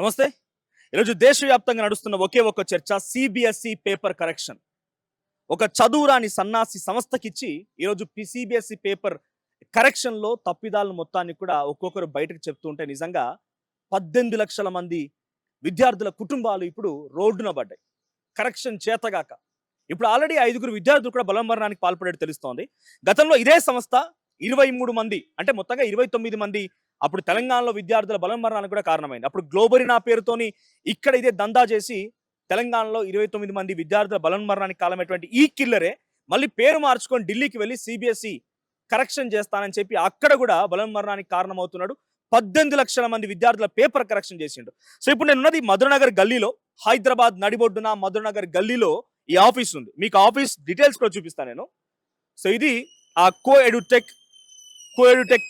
నమస్తే. ఈరోజు దేశవ్యాప్తంగా నడుస్తున్న ఒకే ఒక చర్చ సిబిఎస్ఈ పేపర్ కరెక్షన్. ఒక చదువురాని సన్నాసి సంస్థకిచ్చి ఈరోజు సిబిఎస్ఈ పేపర్ కరెక్షన్లో తప్పిదాలను మొత్తాన్ని కూడా ఒక్కొక్కరు బయటకు చెప్తూ ఉంటే నిజంగా 18 లక్షల మంది విద్యార్థుల కుటుంబాలు ఇప్పుడు రోడ్డున పడ్డాయి కరెక్షన్ చేతగాక. ఇప్పుడు ఆల్రెడీ 5 విద్యార్థులు కూడా బలమరణానికి పాల్పడేట్టు తెలుస్తోంది. గతంలో ఇదే సంస్థ 23 మంది అంటే మొత్తంగా 29 మంది అప్పుడు తెలంగాణలో విద్యార్థుల బలమరణానికి కూడా కారణమైంది. అప్పుడు గ్లోబరీ నా పేరుతోని ఇక్కడ ఇదే దందా చేసి తెలంగాణలో 29 మంది విద్యార్థుల బలమరణానికి కారణమైనటువంటి ఈ కిల్లరే మళ్ళీ పేరు మార్చుకొని ఢిల్లీకి వెళ్ళి సిబిఎస్ఈ కరెక్షన్ చేస్తానని చెప్పి అక్కడ కూడా బలమరణానికి కారణమవుతున్నాడు. 18 లక్షల మంది విద్యార్థుల పేపర్ కరెక్షన్ చేసిండు. సో ఇప్పుడు నేను ఉన్నది మధురనగర్ గల్లీలో, హైదరాబాద్ నడిబొడ్డున మధురనగర్ గల్లీలో ఈ ఆఫీస్ ఉంది. మీకు ఆఫీస్ డీటెయిల్స్ కూడా చూపిస్తాను నేను. సో ఇది ఆ కో ఎడ్యుటెక్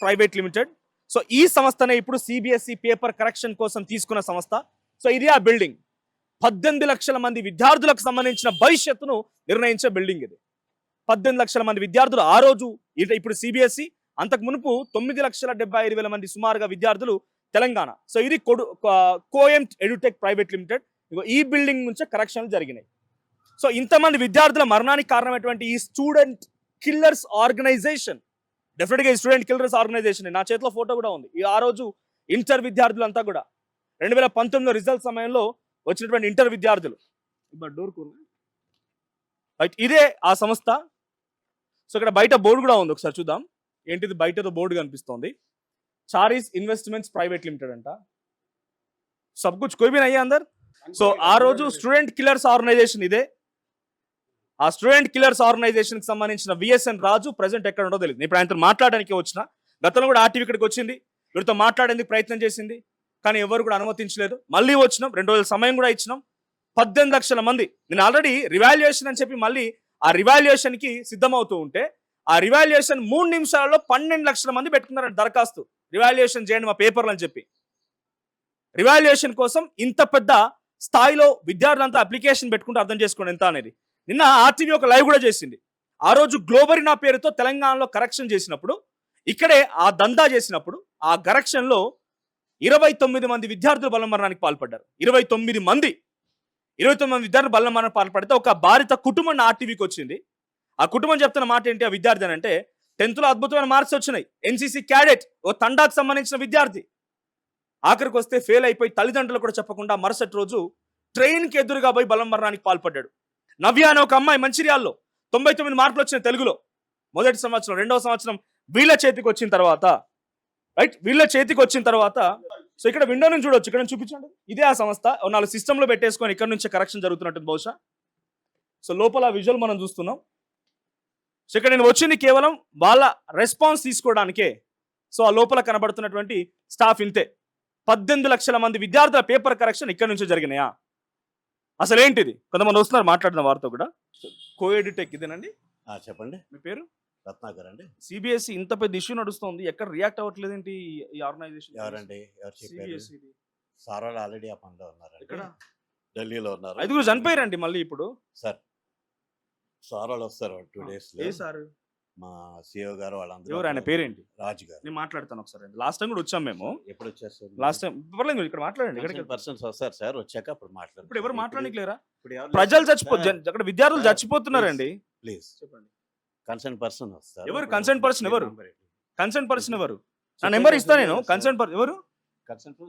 ప్రైవేట్ లిమిటెడ్. సో ఈ సంస్థనే ఇప్పుడు సిబిఎస్ఈ పేపర్ కరెక్షన్ కోసం తీసుకున్న సంస్థ. సో ఇది ఆ బిల్డింగ్. 18 లక్షల మంది విద్యార్థులకు సంబంధించిన భవిష్యత్తును నిర్ణయించే బిల్డింగ్ ఇది. 18 లక్షల మంది విద్యార్థులు ఆ రోజు, ఇప్పుడు సిబిఎస్ఈ, అంతకు మునుపు 9,75,000 మంది సుమారుగా విద్యార్థులు తెలంగాణ. సో ఇది కోఎం ఎడ్యుటెక్ ప్రైవేట్ లిమిటెడ్. ఈ బిల్డింగ్ నుంచే కరెక్షన్లు జరిగినాయి. సో ఇంతమంది విద్యార్థుల మరణానికి కారణమైనటువంటి ఈ స్టూడెంట్ కిల్లర్స్ ఆర్గనైజేషన్, డెఫినెట్గా ఈ స్టూడెంట్ కిల్లర్స్ ఆర్గనైజేషన్, నా చేతిలో ఫోటో కూడా ఉంది. ఆ రోజు ఇంటర్ విద్యార్థులంతా కూడా 2019 రిజల్ట్ సమయంలో వచ్చినటువంటి ఇంటర్ విద్యార్థులు. ఇదే ఆ సంస్థ. సో ఇక్కడ బయట బోర్డు కూడా ఉంది, ఒకసారి చూద్దాం. ఏంటిది బయటతో బోర్డు కనిపిస్తోంది. చారీస్ ఇన్వెస్ట్మెంట్స్ ప్రైవేట్ లిమిటెడ్ అంట. సబ్ కుచ్ కోయి భీ నహీ హై అందర్. సో ఆ రోజు స్టూడెంట్ కిల్లర్స్ ఆర్గనైజేషన్ ఇదే. ఆ స్టూడెంట్ కిల్లర్స్ ఆర్గనైజేషన్ కి సంబంధించిన విఎస్ఎన్ రాజు ప్రెసెంట్ ఎక్కడ ఉండో తెలియదు. ఇప్పుడు ఆయనతో మాట్లాడడానికి వచ్చిన, గతంలో కూడా ఆర్టీవీ ఇక్కడికి వచ్చింది, వీరితో మాట్లాడేందుకు ప్రయత్నం చేసింది, కానీ ఎవరు కూడా అనుమతించలేదు. మళ్ళీ వచ్చినాం, 2 రోజుల సమయం కూడా ఇచ్చినాం. 18 లక్షల మంది, నేను ఆల్రెడీ రివాల్యుయేషన్ అని చెప్పి మళ్ళీ ఆ రివాల్యుయేషన్ కి సిద్ధమవుతూ ఉంటే ఆ రివాల్యుయేషన్ 3 నిమిషాలలో 12 లక్షల మంది పెట్టుకున్నారంట దరఖాస్తు, రివాల్యుయేషన్ చేయండి మా పేపర్లు అని చెప్పి. రివాల్యుయేషన్ కోసం ఇంత పెద్ద స్థాయిలో విద్యార్థులంతా అప్లికేషన్ పెట్టుకుంటే అర్థం చేసుకోండి ఎంత అనేది. నిన్న ఆర్టీవీ ఒక లైవ్ కూడా చేసింది. ఆ రోజు గ్లోబరీ నా పేరుతో తెలంగాణలో కరెక్షన్ చేసినప్పుడు, ఇక్కడే ఆ దందా చేసినప్పుడు ఆ కరెక్షన్లో 29 మంది విద్యార్థులు బలమరణానికి పాల్పడ్డారు. 29 మంది విద్యార్థులు బలమరణానికి పాల్పడితే ఒక బాధిత కుటుంబం ఆర్టీవీకి వచ్చింది. ఆ కుటుంబం చెప్తున్న మాట ఏంటి, ఆ విద్యార్థి అని అంటే 10th లో అద్భుతమైన మార్క్స్ వచ్చినాయి, ఎన్సీసీ క్యాడెట్, ఓ తండాకు సంబంధించిన విద్యార్థి. ఆఖరికి వస్తే ఫెయిల్ అయిపోయి తల్లిదండ్రులు కూడా చెప్పకుండా మరుసటి రోజు ట్రైన్కి ఎదురుగా పోయి బలమరణానికి పాల్పడ్డాడు. నవ్య అనే ఒక అమ్మాయి మంచిర్యాల్లో 99 మార్కులు వచ్చిన తెలుగులో, మొదటి సంవత్సరం, 2వ సంవత్సరం వీళ్ళ చేతికి వచ్చిన తర్వాత సో ఇక్కడ విండో నుంచి చూడొచ్చు, ఇక్కడ నుంచి చూపించండి. ఇదే ఆ సంస్థ. 4 సిస్టంలో పెట్టేసుకొని ఇక్కడ నుంచి కరెక్షన్ జరుగుతున్నట్టు బహుశా. సో లోపల విజువల్ మనం చూస్తున్నాం. సో ఇక్కడ నేను వచ్చింది కేవలం వాళ్ళ రెస్పాన్స్ తీసుకోవడానికే. సో ఆ లోపల కనబడుతున్నటువంటి స్టాఫ్ ఇంతే. 18 లక్షల మంది విద్యార్థుల పేపర్ కరెక్షన్ ఇక్కడ నుంచి జరిగినాయా? అసలు ఏంటిది? కొంతమంది వస్తున్నారు, మాట్లాడిన వారితో కూడా. కో ఎడ్యుటెక్ ఇదేనండి. చెప్పండి. మీ పేరు? రత్నాకర్ అండి. సిబిఎస్ఈ ఇంత పెద్ద ఇష్యూ నడుస్తుంది, ఎక్కడ రియాక్ట్ అవ్వట్లేదు ఏంటి ఈ ఆర్గనైజేషన్? ఎవరండి? ఎవరు చెప్పారు? సార్ వాళ్ళు ఆల్రెడీ ఆ పనిలో ఉన్నారు. ఇక్కడ ఢిల్లీలో ఉన్నారు. 5 చనిపోయారండి మళ్ళీ ఇప్పుడు. సార్ సార్ వాళ్ళు వస్తారు 2 days లో. సార్ మా సిఓ గారు వాళ్ళందరూ. ఎవరు ఆయన పేరేంటి? రాజు గారు. నేను మాట్లాడతాను ఒకసారి. లాస్ట్ టైం కూడా వచ్చాం మేము. ఎప్పుడు వచ్చారు సార్? లాస్ట్ టైం పర్లేదు, ఇక్కడ మాట్లాడండి. ఇక్కడ పర్సన్స్ వస్తారు సార్, వచ్చాక అప్పుడు మాట్లాడండి. ఇప్పుడు ఎవరు మాట్లాడలేరా? ఇప్పుడు ప్రజలు అక్కడ విద్యార్థులు చచ్చిపోతున్నారండి. ప్లీజ్ చెప్పండి. కన్సర్న్ పర్సన్ వస్తారు. ఎవరు కన్సర్న్ పర్సన్? కన్సర్న్ పర్సన్ ఎవరు? నా నెంబర్ ఇస్తాను నేను. కన్సర్న్ పర్సన్ ఎవరు?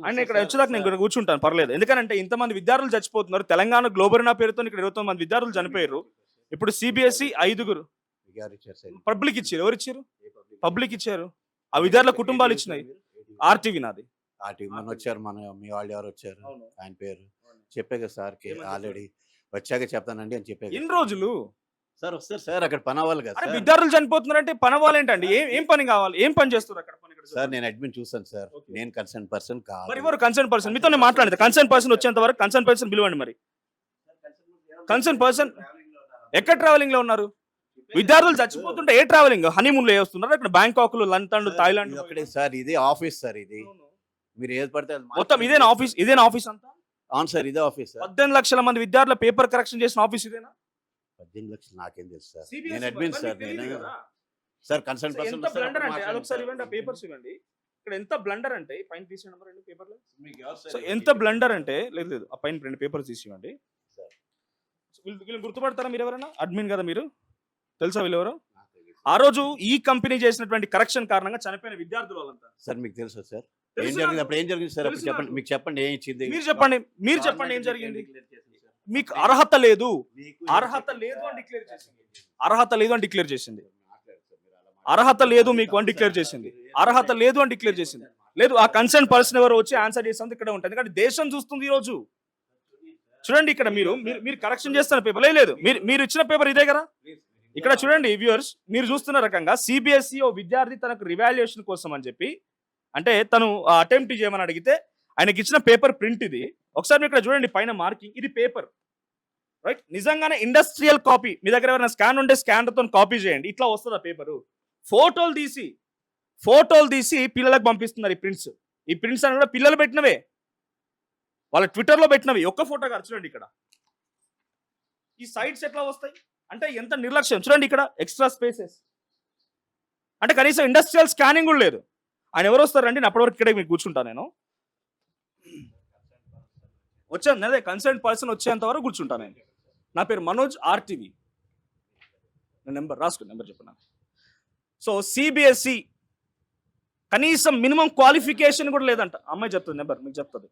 ఆయన ఇక్కడ వచ్చేదాకా నేను కూర్చుంటాను, పర్లేదు. ఎందుకంటే ఇంతమంది విద్యార్థులు చచ్చిపోతున్నారు. తెలంగాణ గ్లోబరీ నా పేరుతో ఇక్కడ 29 మంది విద్యార్థులు చనిపోయారు. ఇప్పుడు సిబిఎస్ఈ 5 పబ్లిక్ ఇచ్చారు. ఎవరు ఇచ్చారు? పబ్లిక్ ఇచ్చారు. ఆ విద్యార్థుల కుటుంబాలు ఇచ్చినాయి. ఆర్టీవీ నాది. ఆర్టీవీ మన వచ్చారు, మీ వాళ్ళు ఎవరు వచ్చారు? ఆయన పేరు చెప్పే కదా సార్ కి ఆల్రెడీ. వచ్చాక చెప్తానండి అని చెప్పే. ఎన్ని రోజులు సార్ వస్తారు సార్? అక్కడ పని అవ్వాలి కదా. విద్యార్థులు చనిపోతున్నారంటే పని అవ్వాలేంటండి? ఏం పని కావాలి? ఏం పని చేస్తారు అక్కడ? సార్ నేను అడ్మిన్ చూసాను సార్, నేను కన్సర్న్ పర్సన్ కాదు. మరి ఎవరు కన్సర్న్ పర్సన్? మీతో మాట్లాడేది. కన్సర్న్ పర్సన్ వచ్చేంత వరకు కన్సర్న్ పర్సన్ పిలవండి. మరి కన్సర్న్ పర్సన్ ఎక్కడ ట్రావెలింగ్ లో ఉన్నారు? విద్యార్థులు చచ్చిపోతుంటే ఏ ట్రావెలింగ్? హనీమూన్ లో వస్తున్నారు అక్కడ? బ్యాంకాక్ లో, లండన్, థాయిలాండ్. సార్ ఇది ఆఫీస్ సార్, ఇది మీరు ఏది పడితే మొత్తం ఇదేనా ఆఫీస్? ఇదేనా ఆఫీస్ అంతా? అవును సార్, ఇదే ఆఫీస్. 18 లక్షల మంది విద్యార్థుల పేపర్ కరెక్షన్ చేసిన ఆఫీస్ ఇదేనా? 18 లక్షలు నాకేం తెలుసు సార్, నేను అడ్మిన్ సార్. నేను సార్ కన్సర్న్ పర్సన్ అదొకసారి ఇవ్వండి, ఆ పేపర్స్ ఇవ్వండి. ఇక్కడ ఎంత బ్లండర్ అంటే పైన తీసే నెంబర్ రెండు పేపర్లు. సో ఎంత బ్లండర్ అంటే లేదు లేదు ఆ పైన రెండు పేపర్స్ తీసివ్వండి. వీళ్ళు గుర్తుపడతారా మీరు ఎవరైనా? అడ్మిన్ కదా మీరు, తెలుసా వీళ్ళు ఎవరు? ఆ రోజు ఈ కంపెనీ చేసినటువంటి కరెక్షన్ కారణంగా చనిపోయిన విద్యార్థులు వాళ్ళంతా. సార్ మీకు తెలుసా సార్ ఏం తెలుసు జరిగింది? నాకు. అప్పుడు ఏం జరిగింది సార్? అప్పుడు తెలుసు చెప్పండి, నాకు. మీకు చెప్పండి ఏం ఇచ్చింది? మీరు చెప్పండి ఏం జరిగింది? మీకు అర్హత లేదు, అర్హత లేదు అని డిక్లేర్ చేసింది, అర్హత లేదు అని డిక్లేర్ చేసింది, అర్హత లేదు మీకు అని డిక్లేర్ చేసింది, అర్హత లేదు అని డిక్లేర్ చేసింది. లేదు ఆ కన్సర్న్ పర్సన్ ఎవరు వచ్చి ఆన్సర్ చేస్తుంది ఇక్కడ ఉంటుంది. ఎందుకంటే దేశం చూస్తుంది ఈ రోజు. చూడండి ఇక్కడ మీరు కరెక్షన్ చేస్తున్న పేపర్ లేదు, మీరు ఇచ్చిన పేపర్ ఇదే కదా. ఇక్కడ చూడండి వ్యూవర్స్, మీరు చూస్తున్న రకంగా సిబిఎస్ఈ ఓ విద్యార్థి తనకు రివాల్యుయేషన్ కోసం అని చెప్పి అంటే తను అటెంప్ట్ చేయమని అడిగితే ఆయనకి ఇచ్చిన పేపర్ ప్రింట్ ఇది. ఒకసారి మీరు ఇక్కడ చూడండి పైన మార్కింగ్, ఇది పేపర్ రైట్. నిజంగానే ఇండస్ట్రియల్ కాపీ మీ దగ్గర ఎవరైనా స్కాన్ ఉంటే స్కాన్తో కాపీ చేయండి, ఇట్లా వస్తుంది ఆ పేపరు. ఫోటోలు తీసి పిల్లలకు పంపిస్తున్నారు ఈ ప్రింట్స్ అని కూడా పిల్లలు పెట్టినవే, వాళ్ళ ట్విట్టర్లో పెట్టినవి. ఒక్క ఫోటో కాదు చూడండి ఇక్కడ ఈ సైట్స్ ఎట్లా వస్తాయి అంటే ఎంత నిర్లక్ష్యం. చూడండి ఇక్కడ ఎక్స్ట్రా స్పేసెస్ అంటే కనీసం ఇండస్ట్రియల్ స్కానింగ్ కూడా లేదు. ఆయన ఎవరు వస్తారండి? నేను అప్పటివరకు ఇక్కడే మీకు కూర్చుంటాను, నేను వచ్చాను అదే కన్సర్న్ పర్సన్ వచ్చేంత వరకు కూర్చుంటాను నేను. నా పేరు మనోజ్ ఆర్టీవీ. నెంబర్ రాసుకోండి, నెంబర్ చెప్పండి. సో సిబిఎస్ఈ కనీసం మినిమం క్వాలిఫికేషన్ కూడా లేదంట. అమ్మాయి చెప్తుంది నెంబర్, మీకు చెప్తుంది.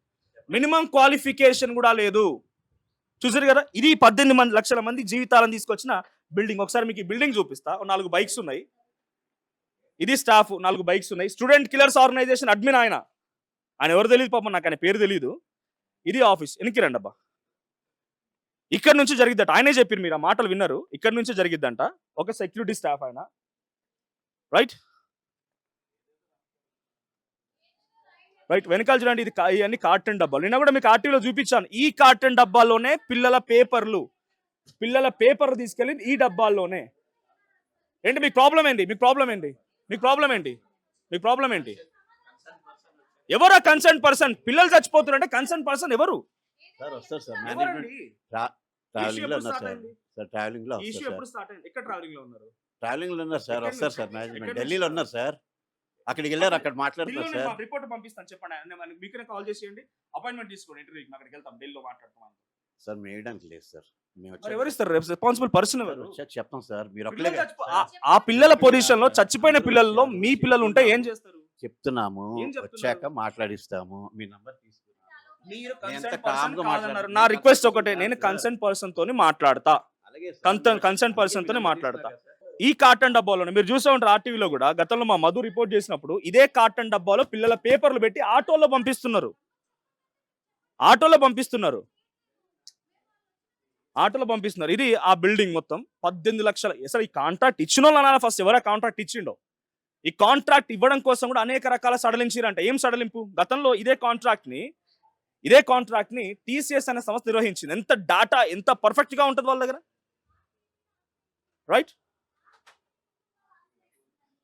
మినిమం క్వాలిఫికేషన్ కూడా లేదు. చూసారు కదా, ఇది 18 లక్షల మంది జీవితాలను తీసుకొచ్చిన బిల్డింగ్. ఒకసారి మీకు ఈ బిల్డింగ్ చూపిస్తా. 4 బైక్స్ ఉన్నాయి, ఇది స్టాఫ్, 4 బైక్స్ ఉన్నాయి. స్టూడెంట్ కిల్లర్స్ ఆర్గనైజేషన్ అడ్మిన్ ఆయన ఎవరు తెలియదు పాపం, నాకు ఆయన పేరు తెలియదు. ఇది ఆఫీస్, వెనక్కి రండి అబ్బా. ఇక్కడ నుంచి జరిగిద్దట, ఆయనే చెప్పారు, మీరు ఆ మాటలు విన్నారు. ఇక్కడ నుంచి జరిగిద్దంట. ఒక సెక్యూరిటీ స్టాఫ్ ఆయన రైట్. వెనకాల చూడండి, ఇది ఇవన్నీ కార్టన్ డబ్బాలు. నిన్న కూడా మీకు ఆర్టీవీలో చూపించాను. ఈ కార్టన్ డబ్బాల్లోనే పిల్లల పేపర్లు తీసుకెళ్ళి ఈ డబ్బాల్లోనే. ఏంటి మీకు ప్రాబ్లం ఏంటి? ఎవరా కన్సర్న్ పర్సన్? పిల్లలు చచ్చిపోతున్నారంటే కన్సర్న్ పర్సన్ ఎవరు? సార్ వస్తారు సార్, ఎవరండి? ట్రావెలింగ్ లో ఉన్నారు సార్. ట్రావెలింగ్ లో ఇష్యూ ఎప్పుడు స్టార్ట్ అయింది? ఎక్కడ ట్రావెలింగ్ లో ఉన్నారు? ట్రావెలింగ్ లో ఉన్నారు సార్, వస్తారు సార్. ఎక్కడి మేనేజ్మెంట్ నుంచి? ఢిల్లీలో ఉన్నారు సార్, అక్కడికి వెళ్ళారు, అక్కడ మాట్లాడుతున్నారు సార్. రిపోర్ట్ పంపిస్తాను, చెప్పండి. మీకనే కాల్ చేసేయండి, అపాయింట్మెంట్ తీసుకోండి, ఇంటర్వ్యూకి అక్కడికి వెళ్తాం, ఢిల్లీలో మాట్లాడుతాం సార్. మేము వేయడానికి లేదు సార్, మేము ఎవరు ఇస్తారు? రెస్పాన్సిబుల్ పర్సన్ ఎవరు? వచ్చాక చెప్తాం సార్. మీరు ఒక్కలే ఆ పిల్లల పొజిషన్ లో చచ్చిపోయిన పిల్లల్లో మీ పిల్లలు ఉంటే ఏం చేస్తారు? చెప్తున్నాము, ఏం చెప్తున్నారు? వచ్చాక మాట్లాడిస్తాము. మీ నంబర్ తీసుకున్నాము. మీరు ఎంత కన్సర్న్ calm గా పర్సన్ కాదన్నారు. మాట్లాడుతున్నారు. నా రిక్వెస్ట్ ఒకటే, నేను కన్సర్న్ పర్సన్ తోని మాట్లాడతా, అలాగే సార్. కన్సర్న్ పర్సన్ తోనే మాట్లాడతా. ఈ కార్టన్ డబ్బాలోనే మీరు చూసే ఉంటారు ఆర్టీవీలో కూడా. గతంలో మా మధు రిపోర్ట్ చేసినప్పుడు ఇదే కార్టన్ డబ్బాలో పిల్లల పేపర్లు పెట్టి ఆటోలో పంపిస్తున్నారు. ఇది ఆ బిల్డింగ్ మొత్తం 18 లక్షలు. అసలు ఈ కాంట్రాక్ట్ ఇచ్చిన వాళ్ళు ఫస్ట్ ఎవరా కాంట్రాక్ట్ ఇచ్చిండో? ఈ కాంట్రాక్ట్ ఇవ్వడం కోసం కూడా అనేక రకాల సడలించారంట. ఏం సడలింపు? గతంలో ఇదే కాంట్రాక్ట్ ని టీసీఎస్ అనే సంస్థ నిర్వహించింది. ఎంత డాటా ఎంత పర్ఫెక్ట్ గా ఉంటుంది వాళ్ళ దగ్గర, రైట్?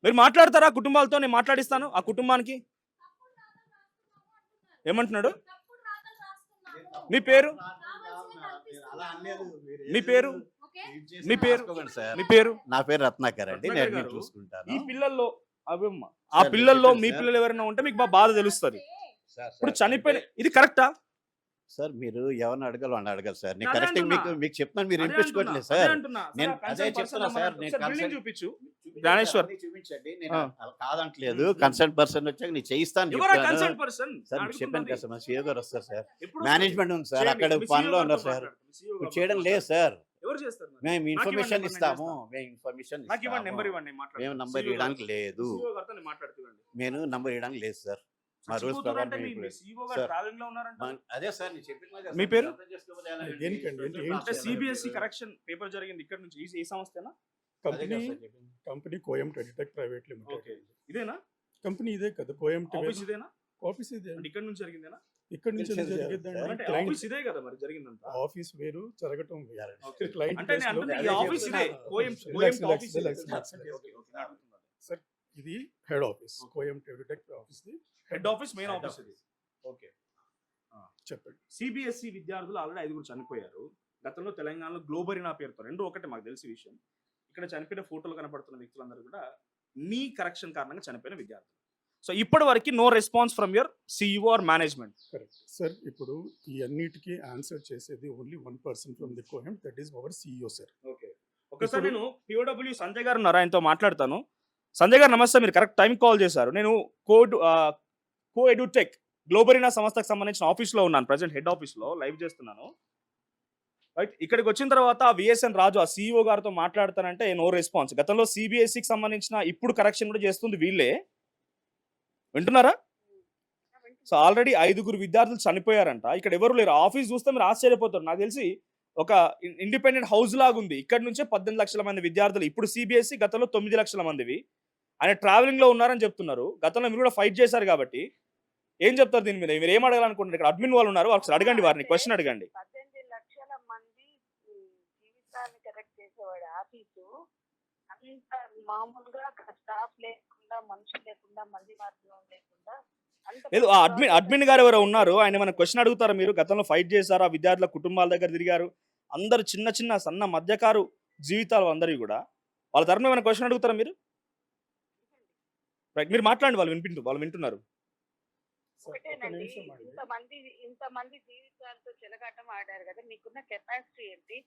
మీరు మాట్లాడతారా కుటుంబాలతో? నేను మాట్లాడిస్తాను. ఆ కుటుంబానికి ఏమంటున్నాడు? మీ పేరు? నా పేరు రత్నాకర్ అండి, నేను గారు, చూసుకుంటాను. ఈ పిల్లల్లో ఆ పిల్లల్లో మీ పిల్లలు ఎవరైనా ఉంటే మీకు బాధ తెలుస్తుంది. ఇప్పుడు చనిపోయిన ఇది కరెక్టా సార్? మీరు ఎవరిని అడగాలి వాళ్ళని అడగాలి సార్. నేను అదే కరెక్ట్ అంటున్నా. మీకు చెప్తాను, మీరు అదే వినిపించుకోవట్లేదు అంటున్నా, సార్. అదే అంటున్నా. నేను సార్, అదే concern చెప్తున్నా person సార్. నెంబర్ నేను ఒకసారి బిల్డింగ్ concern- చూపించు జ్ఞానేశ్వర్. చూపించండి, నేను అలా కాదంటలేదు. కన్సర్న్ పర్సన్ వచ్చాక నేను చేయిస్తాను ఎవరా చెప్తాను. Concern person? సార్ మీకు చెప్పాను కదా సార్, మా సీఓ గారు వస్తారు సార్. ఎప్పుడు మేనేజ్మెంట్ ఉంది సార్, చేయండి. అక్కడ మీ పనిలో CEO ఉన్నారు గారితో సార్. మాట్లాడండి. మీ CEO ఇప్పుడు గారితో చేయడం లేదు మాట్లాడండి. సార్. ఎవరు చేస్తారు మరి? మేము ఇన్ఫర్మేషన్ నాకు ఇస్తాము, ఇవ్వండి, మేము ఇన్ఫర్మేషన్ నాకు ఇవ్వండి, నెంబర్ ఇస్తాము. ఇవ్వండి, నేను మాట్లాడతాను. మేము నంబర్ CEO ఇవ్వడానికి గారితో. లేదు. CEO గారితో నేను మాట్లాడుతున్నాను. నేను నంబర్ ఇవ్వడానికి లేదు సార్. మా రూల్స్ చచ్చిపోతున్నారు ప్రకారం అంటే మేము మీ ఇప్పుడు- CEO గారు సార్. ట్రావెలింగ్ లో ఉన్నారంట. అదే సార్ నేను చెప్పిన కదా మీ సార్, పేరు? మీరు అర్థం చేసుకోవాలి ఎలా అని. దేనికండి? ఏంటి? అంటే సిబిఎస్ఈ కరెక్షన్ పేపర్ జరిగింది ఇక్కడ నుంచి ఈ సంస్థేనా? అదే కదా కంపెనీ సార్ చెప్పింది. కంపెనీ కోయంట్ ఎడిటెక్ ప్రైవేట్ ఓకే, లిమిటెడ్. ఇదేనా కంపెనీ ఇదే కదా, కోయంట్ ఆఫీస్? ఇదేనా ఆఫీస్ ఇదే. అంటే ఇక్కడ నుంచి జరిగిందేనా? ఇక్కడ నుంచి తెలిసేది సార్. జరిగిద్దండి. అంటే క్లయింట్ ఆఫీస్ ఇదే కదా మరి జరిగిందంతా. ఆఫీస్ వేరు, జరగటం వేరు. ఓకే. క్లయింట్ అంటే నేను ప్లేస్ లో అంటున్నా ఈ అదే ఆఫీస్ ఇదే చెప్తున్నా. కోయం relax, office relax, relax. Okay, okay, నేను అడుగుతున్నాను. ఇది హెడ్ ఆఫీస్, కోయంట్ edtech office the head office, main office ఇది. ఓకే. చెప్పండి. సిబిఎస్ఈ విద్యార్థులు ఆల్రెడీ 5 చనిపోయారు. గతంలో తెలంగాణలో గ్లోబరీనా పేరుతో, రెండు ఒకటే మాకు తెలిసి విషయం. ఇక్కడ చనిపోయిన ఫోటోలు కనపడుతున్న వ్యక్తులందరూ కూడా మీ కరెక్షన్ కారణంగా చనిపోయిన విద్యార్థులు. సో ఇప్పటి వరకు no response from your CEO or management. Correct sir. ఇప్పుడు ఈ అన్నిటికీ ఆన్సర్ చేసేది ఓన్లీ 1 person ఫ్రమ్ ది కోహెమ్, that is our CEO sir. Okay, ఒకసారి నేను పిఓడబ్ల్యూ సంజయ్ గారు ఉన్నారు, ఆయనతో మాట్లాడతాను. సంజయ్ గారు నమస్తే, మీరు కరెక్ట్ టైం కాల్ చేశారు. నేను కో ఎడ్యుటెక్ గ్లోబరీనా సంస్థకు సంబంధించిన ఆఫీస్లో ఉన్నాను, ప్రజెంట్ హెడ్ ఆఫీస్లో లైవ్ చేస్తున్నాను. రైట్, ఇక్కడికి వచ్చిన తర్వాత విఎస్ఎన్ రాజు ఆ సిఇఓ గారితో మాట్లాడతానంటే నో రెస్పాన్స్. గతంలో సిబిఎస్ఈకి సంబంధించిన ఇప్పుడు కరెక్షన్ కూడా చేస్తుంది వీళ్ళే. వింటున్నారా? సో ఆల్రెడీ 5 విద్యార్థులు చనిపోయారంట. ఇక్కడ ఎవరు లేరు. ఆఫీస్ చూస్తే మీరు ఆశ్చర్యపోతారు. నాకు తెలిసి ఒక ఇండిపెండెంట్ హౌస్ లాగా ఉంది. ఇక్కడ నుంచే 18 లక్షల మంది విద్యార్థులు, ఇప్పుడు సిబిఎస్ఈ గతంలో 9 లక్షల మందివి. ఆయన ట్రావెలింగ్ లో ఉన్నారని చెప్తున్నారు. గతంలో మీరు కూడా ఫైట్ చేశారు కాబట్టి ఏం చెప్తారు దీని మీద? మీరు ఏం అడగాలనుకుంటున్నారు? ఇక్కడ అడ్మిన్ వాళ్ళు ఉన్నారు, ఒకసారి అడగండి, వారిని క్వశ్చన్ అడగండి. 18 లక్షల మంది జీవితాన్ని కరెక్ట్ చేసేవాడు ఆఫీసు. అంత మామూలుగా స్టాఫ్ లేకుండా, మనుషులు లేకుండా, మంది మార్గం లేకుండా లేదు, ఆ అడ్మిన్ గారు ఎవరో ఉన్నారు, ఆయన మన క్వశ్చన్ అడుగుతారా మీరు? గతంలో ఫైట్ చేశారు, ఆ విద్యార్థుల కుటుంబాల దగ్గర తిరిగారు, అందరు చిన్న చిన్న సన్న మధ్యకారు జీవితాలు అందరివి కూడా. వాళ్ళ తరఫున ఏమైనా క్వశ్చన్ అడుగుతారా మీరు? రైట్, మీరు మాట్లాడండి, వాళ్ళు వింటున్నారు. ఒకటేనండి, ఇంతమంది జీవితాలతో చెలగాటం ఆడారు కదా, మీకున్న కెపాసిటీ ఏంటి,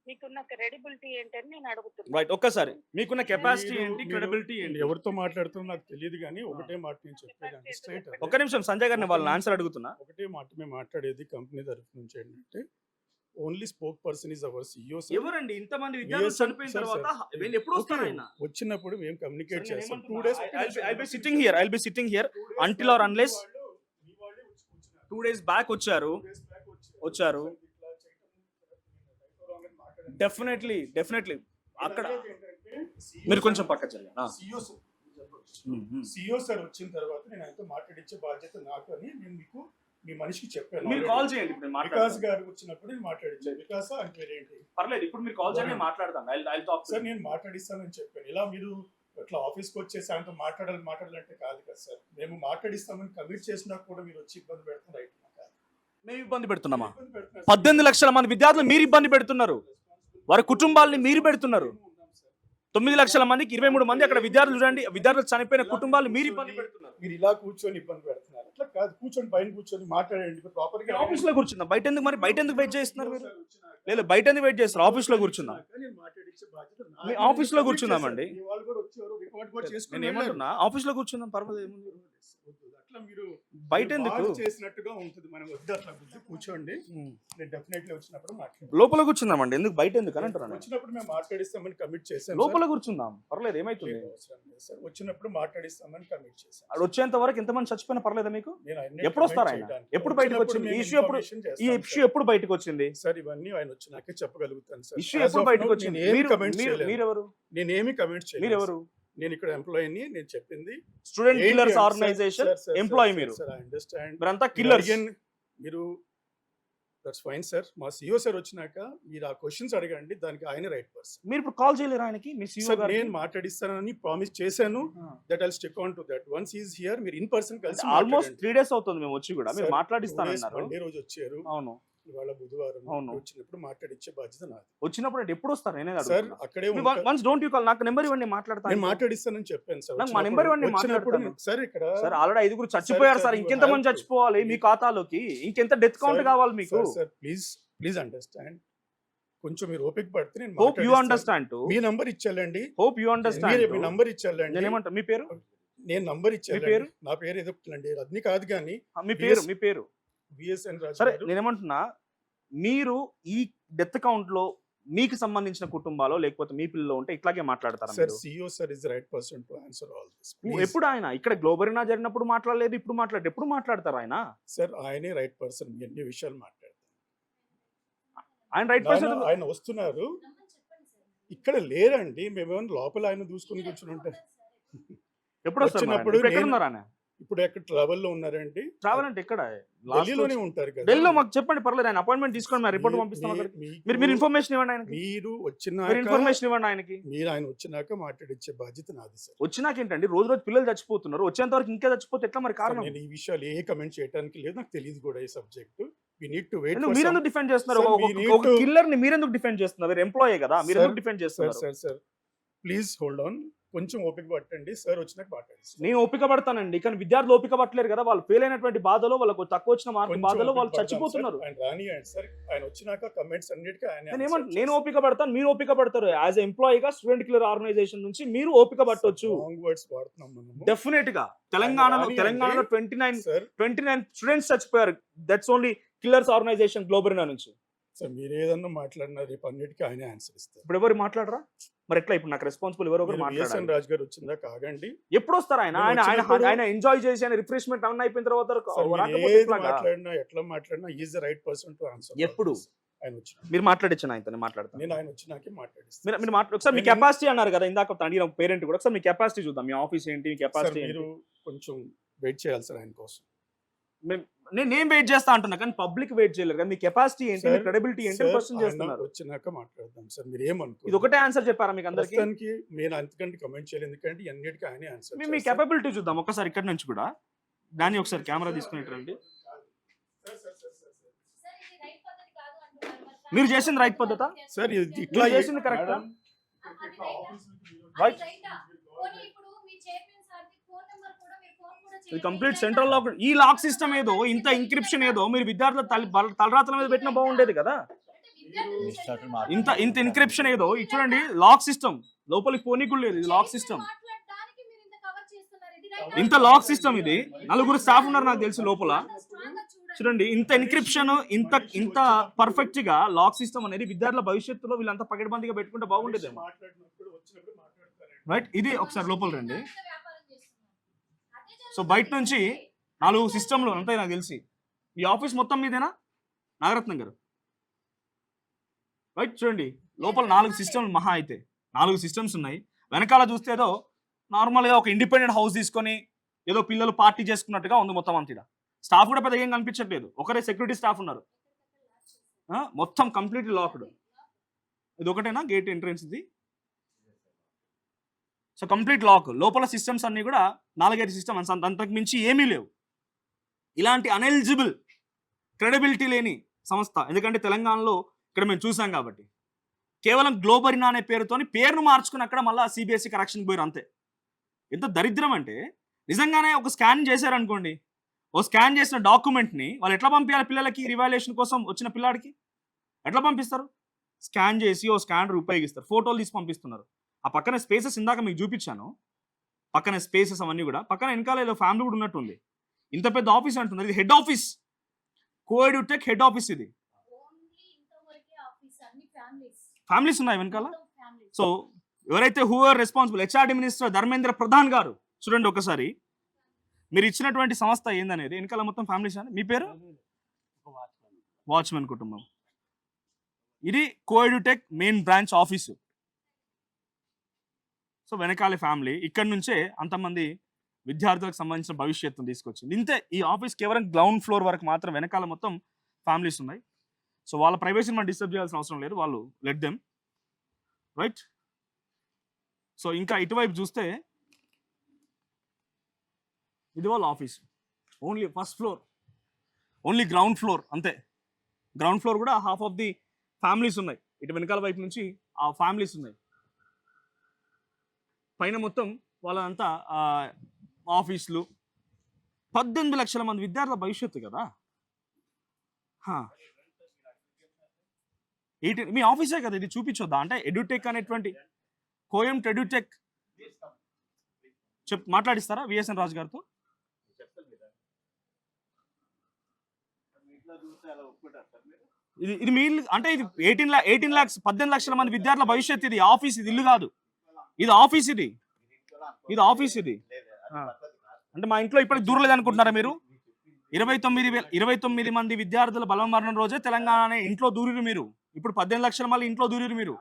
మీకున్న క్రెడిబిలిటీ ఏంటి అని నేను అడుగుతున్నాను. రైట్, ఒక్కసారి మీకున్న కెపాసిటీ ఏంటి, క్రెడిబిలిటీ ఏంటి? ఎవరితో మాట్లాడుతున్నా నాకు తెలియదు, కానీ ఒకటే మాట నేను చెప్పేదాన్ని స్ట్రైట్. ఒక్క నిమిషం సంజయ్ గారిని వాళ్ళని ఆన్సర్ అడుగుతున్నా. ఒకటే మాట మేము మాట్లాడేది కంపెనీ తరఫు నుంచి ఏంటంటే only spoke person is our CEO. ఎవరండి ఇంతమంది విద్యార్థులు చనిపోయిన తర్వాత వీళ్ళు ఎప్పుడు వస్తారు? ఆయన వచ్చినప్పుడు మేము కమ్యూనికేట్ చేస్తాం. 2 days I'll be sitting here until or unless 2 days back వచ్చారు. డెఫినెట్లీ అక్కడ మీరు కొంచెం పక్క సిఇఓ సార్ వచ్చిన తర్వాత నేను ఆయనతో మాట్లాడించే బాధ్యత నాకు అని నేను మీకు మీ మనిషికి చెప్పాను. మీరు కాల్ చేయండి, ఇప్పుడు నేను వికాస్ గారు వచ్చినప్పుడు నేను మాట్లాడించాను. వికాస్ అంటే పేరేంటి? పర్లేదు, ఇప్పుడు మీరు కాల్ చేయండి, మాట్లాడతాను. I'll talk సార్ నేను మాట్లాడిస్తానని చెప్పాను. ఇలా మీరు అట్లా ఆఫీస్కి వచ్చేసి ఆయనతో మాట్లాడాలంటే కాదు కదా సార్. మేము మాట్లాడిస్తామని కమిట్ చేసినా కూడా మీరు వచ్చి ఇబ్బంది పెడుతున్నారు. రైట్, మేము ఇబ్బంది పెడుతున్నామా? 18 లక్షల మంది విద్యార్థులు మీరు ఇబ్బంది పెడుతున్నారు, వారి కుటుంబాలని మీరు పెడుతున్నారు. 9 లక్షల మందికి 23 మంది అక్కడ విద్యార్థులు చూడండి, విద్యార్థులు చనిపోయిన కుటుంబాలు మీరు ఇబ్బంది పెడుతున్నారు. మీరు ఇలా కూర్చొని ఇబ్బంది పెడుతున్నారు. అట్లా కాదు, కూర్చొని పైన కూర్చొని మాట్లాడండి ప్రాపర్ గా. ఆఫీస్ లో కూర్చుందాం, బయట ఎందుకు? మరి బయట ఎందుకు వెయిట్ చేస్తున్నారు మీరు? లేదు, బయట ఎందుకు వెయిట్ చేస్తారు? ఆఫీస్ లో కూర్చుందాం, ఆఫీస్ లో కూర్చుందామండి. నేను ఏమంటున్నా, ఆఫీస్ లో కూర్చుందాం, పర్వాలేదు. అట్లా మీరు బయట ఎందుకు చేసినట్టుగా ఉంటుంది. మనం వద్దు, అట్లా కూర్చోండి. నేను డెఫినెట్లీ వచ్చినప్పుడు మాట్లాడతాను. లోపల కూర్చుందామండి, ఎందుకు బయట ఎందుకు అని అంటున్నాను. వచ్చినప్పుడు మేము మాట్లాడిస్తామని కమిట్ చేసాం. లోపల కూర్చుందాం, పర్లేదు, ఏమైతుంది? వచ్చినప్పుడు మాట్లాడిస్తామని కమిట్ చేశాను. అక్కడ వచ్చేంత వరకు ఎంతమంది చచ్చిపోయినా పర్లేదా మీకు? ఎప్పుడు వస్తారు ఆయన? ఎప్పుడు బయటకు వచ్చింది ఈ ఇష్యూ? ఎప్పుడు బయటకు వచ్చింది సార్? ఇవన్నీ ఆయన వచ్చినాకే చెప్పగలుగుతాను సార్. ఇష్యూ ఎప్పుడు బయటకు వచ్చింది? మీరెవరు? నేనేమి కమెంట్ చేయలేదు. మీరెవరు? నేను ఇక్కడ ఎంప్లాయీని. నేను చెప్పింది స్టూడెంట్ కిల్లర్స్ ఆర్గనైజేషన్ ఎంప్లాయీ. మీరు మీరంతా కిల్లర్స్. మీరు దట్స్ ఫైన్ సార్. మా సిఇఓ సార్ వచ్చినాక మీరు ఆ క్వశ్చన్స్ అడగండి, దానికి ఆయన రైట్ పర్సన్. మీరు ఇప్పుడు కాల్ చేయలేరు ఆయనకి? మీ సిఇఓ గారు నేను మాట్లాడిస్తానని ప్రామిస్ చేశాను. That I'll stick on to that. Once is here మీరు ఇన్ పర్సన్ కలిసి ఆల్మోస్ట్ 3 days అవుతుంది మేము వచ్చి కూడా. మీరు మాట్లాడిస్తానన్నారు. మండే రోజు వచ్చారు. అవును, ఇవాళ బుధవారం. అవును, వచ్చినప్పుడు మాట్లాడించే బాధ్యత నాది. వచ్చినప్పుడు ఎప్పుడు వస్తారు? నేనే సార్ అక్కడే వన్స్ డోంట్ యు కాల్, నాకు నెంబర్ ఇవ్వండి, మాట్లాడతాను. నేను మాట్లాడిస్తానని చెప్పాను సార్. నాకు మా నెంబర్ ఇవ్వండి, మాట్లాడతాను. సార్ ఇక్కడ సార్ ఆల్రెడీ 5 చచ్చిపోయారు సార్, ఇంకెంత మంది చచ్చిపోవాలి మీ ఖాతాలోకి? ఇంకెంత డెత్ కౌంట్ కావాలి మీకు? Sir please understand. కొంచెం మీరు ఓపిక పడితే నేను హోప్ యు అండర్స్టాండ్. మీ నంబర్ ఇచ్చాలండి. Hope you understand. మీ నంబర్ ఇచ్చాలండి. నేను ఏమంటా, మీ పేరు? నేను నంబర్ ఇచ్చాను. నా పేరు ఏదో అండి, అది కాదు కానీ మీ పేరు విఎస్ఎన్ రాజు. సరే, నేనేమంటున్నా, మీరు ఈ డెత్ కౌంట్ లో మీకు సంబంధించిన కుటుంబాలు లేకపోతే మీ పిల్లలు ఉంటే ఇట్లాగే మాట్లాడతారా? Sir CEO sir is the right person to answer all this. ఎప్పుడు ఆయన ఇక్కడ గ్లోబరీనా జరిగినప్పుడు మాట్లాడలేదు, ఇప్పుడు ఎప్పుడు మాట్లాడతారు ఆయన? సార్ ఆయనే రైట్ పర్సన్, అన్ని విషయాలు మాట్లాడతారు. ఆయన రైట్ పర్సన్. ఆయన వస్తున్నారు, ఇక్కడ లేరండి. మేమేమన్నా లోపల ఆయన దూసుకొని కూర్చుని ఉంటారు. ఎప్పుడు వస్తున్నప్పుడు ఎక్కడ ఉన్నారు ఆయన? ఇప్పుడు ఎక్కడ ట్రావెల్ లో ఉన్నారండి? ట్రావెల్ అంటే ఎక్కడ? ఢిల్లీలోనే ఉంటారు కదా. ఢిల్లీలో మాకు చెప్పండి, పర్లేదు. ఆయన అపాయింట్మెంట్ తీసుకోండి, మేము రిపోర్ట్ పంపిస్తాం. మీరు ఇన్ఫర్మేషన్ ఇవ్వండి ఆయనకి. మీరు ఇన్ఫర్మేషన్ ఇవ్వండి ఆయనకి. మీరు ఆయన వచ్చినాక మాట్లాడించే బాధ్యత నాది సార్. వచ్చినాక ఏంటండి, రోజు పిల్లలు చచ్చిపోతున్నారు, వచ్చేంత వరకు ఇంకా చచ్చిపోతే ఎట్లా మరి? కారణం నేను ఈ విషయాలు ఏ కమెంట్ చేయడానికి లేదు, నాకు తెలియదు కూడా ఈ subject. We need to wait. మీరెందుకు డిఫెండ్ చేస్తున్నారు? ఒక కిల్లర్ ని మీరెందుకు డిఫెండ్ చేస్తున్నారు? ఎంప్లాయీ కదా, మీరెందుకు డిఫెండ్ చేస్తున్నారు? Sir please hold on. కొంచెం ఓపిక పట్టండి, సార్ వచ్చినాక మాట్లాడిస్తాను. నేను ఓపిక పడతానండి, కానీ విద్యార్థులు ఓపిక పట్టలేరు కదా. వాళ్ళు ఫెయిల్ అయినటువంటి బాధలో, వాళ్ళకు తక్కువ వచ్చిన మార్కు కొంచెం బాధలో ఓపిక వాళ్ళు పడదాం చచ్చిపోతున్నారు. సార్. ఆయన రానియండి సార్, ఆయన వచ్చినాక కమెంట్స్ అన్నిటికీ ఆయన నేను ఓపిక పడతాను, మీరు ఓపిక పడతారు. యాజ్ ఎంప్లాయీగా స్టూడెంట్ కిల్లర్ ఆర్గనైజేషన్ నుంచి మీరు ఓపిక పట్టొచ్చు. రాంగ్ వర్డ్స్ వాడుతున్నాం మనము. డెఫినెట్ గా తెలంగాణలో సార్ 29 స్టూడెంట్స్ చచ్చిపోయారు. That's only killers organization Globarena నుంచి. సార్ మీరు ఏదన్నా మాట్లాడినా రేపు అన్నిటికీ ఆయనే ఆన్సర్ ఇస్తారు. ఇప్పుడు ఎవరు మాట్లాడరా? మరి ఎట్లా ఇప్పుడు నాకు రెస్పాన్సిబుల్ ఎవరు ఒకరు విఎస్ఎన్ మాట్లాడాలి. రాజు గారు వచ్చిందా కాగండి. ఎప్పుడు వస్తారు ఆయన? నేను ఆయన ఆయన వచ్చినప్పుడు- ఆయన ఎంజాయ్ చేసి ఆయన రిఫ్రెష్మెంట్ అన్న అయిపోయిన తర్వాత సార్ మీరు రాకపోతే ఏది ఎట్లాగా? మాట్లాడినా ఎట్లా మాట్లాడినా is the right person to answer. ఎప్పుడు? ఆయన వచ్చిన మీరు మాట్లాడించిన ఆయనతో మాట్లాడతాను. నేను ఆయన వచ్చినాకే మాట్లాడిస్తాను. మీరు మీరు ఒకసారి మీ నేను- కెపాసిటీ అన్నారు కదా ఇందాక అడిగిన పేరెంట్ కూడా, ఒకసారి మీ కెపాసిటీ చూద్దాం. మీ ఆఫీస్ ఏంటి, మీ సార్ కెపాసిటీ మీరు కొంచెం వెయిట్ చేయాలి సార్ ఆయన కోసం. నేను వెయిట్ చేస్తా అంటున్నా, కానీ పబ్లిక్ వెయిట్ చేయలేరు కదా. మీ కెపాసిటీ ఏంటి, మీ సార్, క్రెడిబిలిటీ ఏంటి సార్, క్వశ్చన్ ఆయన చేస్తున్నారు. వచ్చినాక మాట్లాడదాం సార్. మీరు ఏమనుకో ఇది ఒకటే ఆన్సర్ చెప్పారా మీకు అందరికి? ప్రస్తుతానికి నేను అంతకంటే కమెంట్ చేయలేదు, ఎందుకంటే అన్నిటికీ ఆయనే ఆన్సర్. మీ కెపబిలిటీ చూద్దాం ఒకసారి ఇక్కడ నుంచి కూడా. దాన్ని ఒకసారి కెమెరా తీసుకునేటండి. మీరు చేసింది రైట్ పద్ధతా? సార్ ఇది ఇట్లా మీరు చేసింది కరెక్టా? రైట్. ఇది కంప్లీట్ సెంట్రల్ లాక్. ఈ లాక్ సిస్టమ్ ఏదో, ఇంత ఇంక్రిప్షన్ ఏదో మీరు విద్యార్థుల తలరాతల మీద పెట్టినా బాగుండేది కదా. ఇంత ఇంత ఇన్క్రిప్షన్ ఏదో ఇది చూడండి, లాక్ సిస్టమ్ లోపలికి పోనీకు లేదు. ఇది లాక్ సిస్టమ్, ఇంత లాక్ సిస్టమ్. ఇది నలుగురు స్టాఫ్ ఉన్నారు నాకు తెలిసి లోపల. చూడండి ఇంత ఎన్క్రిప్షన్, ఇంత ఇంత పర్ఫెక్ట్ గా లాక్ సిస్టమ్ అనేది విద్యార్థుల భవిష్యత్తులో వీళ్ళంతా పకడ్బందీగా పెట్టుకుంటే బాగుండేదేమో. రైట్, ఇది ఒకసారి లోపల రండి. సో బయట నుంచి 4 సిస్టమ్లు అంతే నాకు తెలిసి. ఈ ఆఫీస్ మొత్తం మీదేనా నాగరత్నం గారు? రైట్, చూడండి లోపల 4 సిస్టమ్లు మహా అయితే 4 సిస్టమ్స్ ఉన్నాయి. వెనకాల చూస్తే ఏదో నార్మల్గా ఒక ఇండిపెండెంట్ హౌస్ తీసుకొని ఏదో పిల్లలు పార్టీ చేసుకున్నట్టుగా ఉంది మొత్తం అంతా. స్టాఫ్ కూడా పెద్దగా ఏం కనిపించట్లేదు, ఒకరే సెక్యూరిటీ స్టాఫ్ ఉన్నారు. మొత్తం కంప్లీట్ లాక్డ్. ఇది ఒకటేనా గేట్ ఎంట్రన్స్ ఇది? So complete lock. లోపల సిస్టమ్స్ అన్ని కూడా 4-5 సిస్టమ్స్, అంతకు మించి ఏమీ లేవు. ఇలాంటి అన్ఎలిజిబుల్, క్రెడిబిలిటీ లేని సంస్థ. ఎందుకంటే తెలంగాణలో ఇక్కడ మేము చూసాం కాబట్టి. కేవలం గ్లోబరీనా అనే పేరుతోని పేరును మార్చుకుని అక్కడ మళ్ళీ సిబిఎస్ఈ కరెక్షన్ పోయారు అంతే. ఎంత దరిద్రం అంటే, నిజంగానే ఒక స్కాన్ చేశారనుకోండి, ఓ స్కాన్ చేసిన డాక్యుమెంట్ని వాళ్ళు ఎట్లా పంపించాలి పిల్లలకి? రివాల్యుయేషన్ కోసం వచ్చిన పిల్లాడికి ఎట్లా పంపిస్తారు? స్కాన్ చేసి ఓ స్కానర్ ఉపయోగిస్తారు, ఫోటోలు తీసి పంపిస్తున్నారు. ఆ పక్కన స్పేసెస్ ఇందాక మీకు చూపించాను, పక్కన స్పేసెస్ అవన్నీ కూడా. పక్కన వెనకాల ఏదో ఫ్యామిలీ కూడా ఉన్నట్టుంది. ఇంత పెద్ద ఆఫీస్ అంటుంది, ఇది హెడ్ ఆఫీస్, కోఎడ్యుటెక్ హెడ్ ఆఫీస్. ఇది ఫ్యామిలీస్ ఉన్నాయి వెనకాల. సో ఎవరైతే who are responsible, HRD minister Dharmendra Pradhan గారు, చూడండి ఒకసారి మీరు ఇచ్చినటువంటి సంస్థ ఏందనేది. వెనకాల మొత్తం ఫ్యామిలీస్. మీ పేరు? వాచ్మెన్ కుటుంబం. ఇది కోఎడ్యుటెక్ మెయిన్ బ్రాంచ్ ఆఫీసు. సో వెనకాల ఫ్యామిలీ. ఇక్కడ నుంచే అంతమంది విద్యార్థులకు సంబంధించిన భవిష్యత్తును తీసుకొచ్చింది. ఇంతే, ఈ ఆఫీస్ కేవలం గ్రౌండ్ ఫ్లోర్ వరకు మాత్రం. వెనకాల మొత్తం ఫ్యామిలీస్ ఉన్నాయి. సో వాళ్ళ ప్రైవసీని మనం డిస్టర్బ్ చేయాల్సిన అవసరం లేదు, వాళ్ళు లెట్ దెమ్. రైట్. సో ఇంకా ఇటువైపు చూస్తే ఇది వాళ్ళ office. Only first floor, only ground floor అంతే. గ్రౌండ్ ఫ్లోర్ కూడా హాఫ్ ఆఫ్ ది ఫ్యామిలీస్ ఉన్నాయి. ఇటు వెనకాల వైపు నుంచి ఆ ఫ్యామిలీస్ ఉన్నాయి. పైన మొత్తం వాళ్ళంతా ఆఫీసులు. 18 లక్షల మంది విద్యార్థుల భవిష్యత్తు కదా. మీ ఆఫీసే కదా ఇది, చూపించొద్దా? అంటే ఎడ్యుటెక్ అనేటువంటి కోయంట్ ఎడ్యుటెక్ మాట్లాడిస్తారా విఎస్ఎన్ రాజు గారితో? ఇది మీ ఇల్లు అంటే ఇది 18 lakhs 18 లక్షల మంది విద్యార్థుల భవిష్యత్తు. ఇది ఆఫీస్, ఇది ఇల్లు కాదు. ఇది ఆఫీస్, ఇది ఆఫీస్. ఇది అంటే మా ఇంట్లో ఇప్పటికి దూరలేదు అనుకుంటున్నారా మీరు? 29 మంది విద్యార్థుల బలమరణం రోజే తెలంగాణ ఇంట్లో దూరిరు మీరు. ఇప్పుడు 18 లక్షల మళ్ళీ ఇంట్లో దూరిరు మీరు.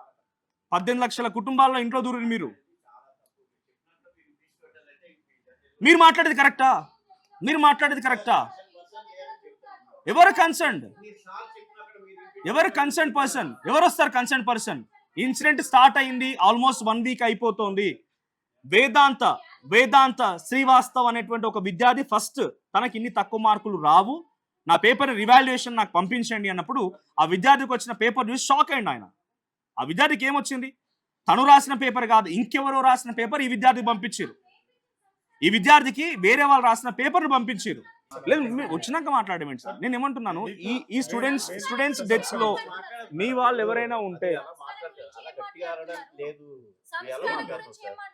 18 లక్షల కుటుంబాల్లో ఇంట్లో దూరిరు మీరు. మీరు మాట్లాడేది కరెక్టా? మీరు మాట్లాడేది కరెక్టా? ఎవరు కన్సర్న్డ్? ఎవరు కన్సర్న్ పర్సన్? ఎవరు వస్తారు కన్సర్న్ పర్సన్? ఇన్సిడెంట్ స్టార్ట్ అయింది, ఆల్మోస్ట్ 1 వీక్ అయిపోతుంది. వేదాంత శ్రీవాస్తవ్ అనేటువంటి ఒక విద్యార్థి ఫస్ట్ తనకి ఇన్ని తక్కువ మార్కులు రావు, నా పేపర్ రివాల్యుయేషన్ నాకు పంపించండి అన్నప్పుడు ఆ విద్యార్థికి వచ్చిన పేపర్ చూసి షాక్ అయ్యింది ఆయన. ఆ విద్యార్థికి ఏమొచ్చింది? తను రాసిన పేపర్ కాదు, ఇంకెవరో రాసిన పేపర్ ఈ విద్యార్థికి పంపించారు. ఈ విద్యార్థికి వేరే వాళ్ళు రాసిన పేపర్ను పంపించారు. లేదు మీరు వచ్చినాక మాట్లాడేమండి సార్. నేను ఏమంటున్నాను, ఈ స్టూడెంట్స్ డెత్స్ లో మీ వాళ్ళు ఎవరైనా ఉంటే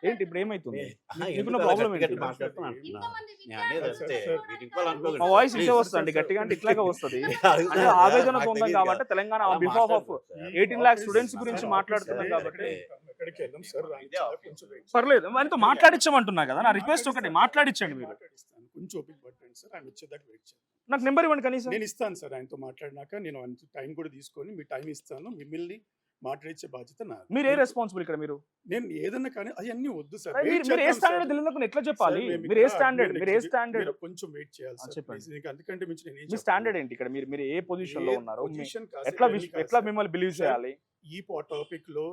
ఏంటి ఇప్పుడు ఏమైతుంది? ప్రాబ్లం ఏంటి? మా వాయిస్ ఇట్లా వస్తుంది గట్టిగా, అంటే ఇట్లాగే వస్తుంది. అంటే ఆవేదనతో ఉందాం కాబట్టి Telangana behalf of 18 lakh students గురించి మాట్లాడుతున్నాం కాబట్టి పర్లేదు, మనతో మాట్లాడించమంటున్నా కదా. నా రిక్వెస్ట్ ఒకటి, మాట్లాడించండి మీరు. కొంచెం ఓపిక పట్టండి సార్, ఆయన వచ్చేదాకా వెయిట్ చేయండి. నాకు నెంబర్ ఇవ్వండి కనీసం. నేను ఇస్తాను సార్, ఆయనతో మాట్లాడినాక నేను టైం కూడా తీసుకొని మీ టైం ఇస్తాను. మిమ్మల్ని మాట్లాడించే బాధ్యత నాది. మీరు ఏ రెస్పాన్సిబుల్ ఇక్కడ? మీరు నేను ఏదన్నా కానీ అవన్నీ వద్దు సార్. మీరు ఏ స్టాండర్డ్ తెలియదు ఎట్లా చెప్పాలి? మీరు ఏ స్టాండర్డ్ కొంచెం వెయిట్ చేయాలి సార్, చెప్పండి. అందుకంటే మించి నేను మీ స్టాండర్డ్ ఏంటి ఇక్కడ? మీరు ఏ పొజిషన్ లో ఉన్నారు? పొజిషన్ ఎట్లా మిమ్మల్ని బిలీవ్ చేయాలి? ఈ టాపిక్ లో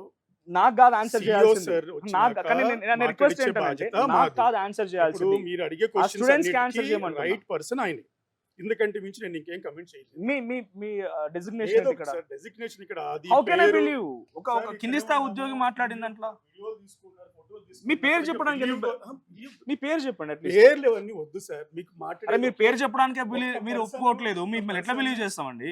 నాకు కాదు ఆన్సర్ చేయాల్సింది. సార్ రిక్వెస్ట్ ఏంటంటే నాకు కాదు ఆన్సర్ చేయాల్సింది. మీరు అడిగే స్టూడెంట్స్ కి ఆన్సర్ చేయమని రైట్ పర్సన్ ఆయన. ఎందుకంటే మించి నేను ఇంకేం కమెంట్ చేయలేదు. మీ డెసిగ్నేషన్ ఇక్కడ, డెసిగ్నేషన్ ఇక్కడ అది హౌ కెన్ ఐ బిలీవ్? ఒక కింది స్థాయి ఉద్యోగి మాట్లాడిన దాంట్లో మీ పేరు చెప్పడానికి మీ పేరు చెప్పండి. పేర్లు అవన్నీ వద్దు సార్. మీకు మాట్లాడే మీరు పేరు చెప్పడానికి మీరు ఒప్పుకోవట్లేదు, మిమ్మల్ని ఎట్లా బిలీవ్ చేస్తామండి?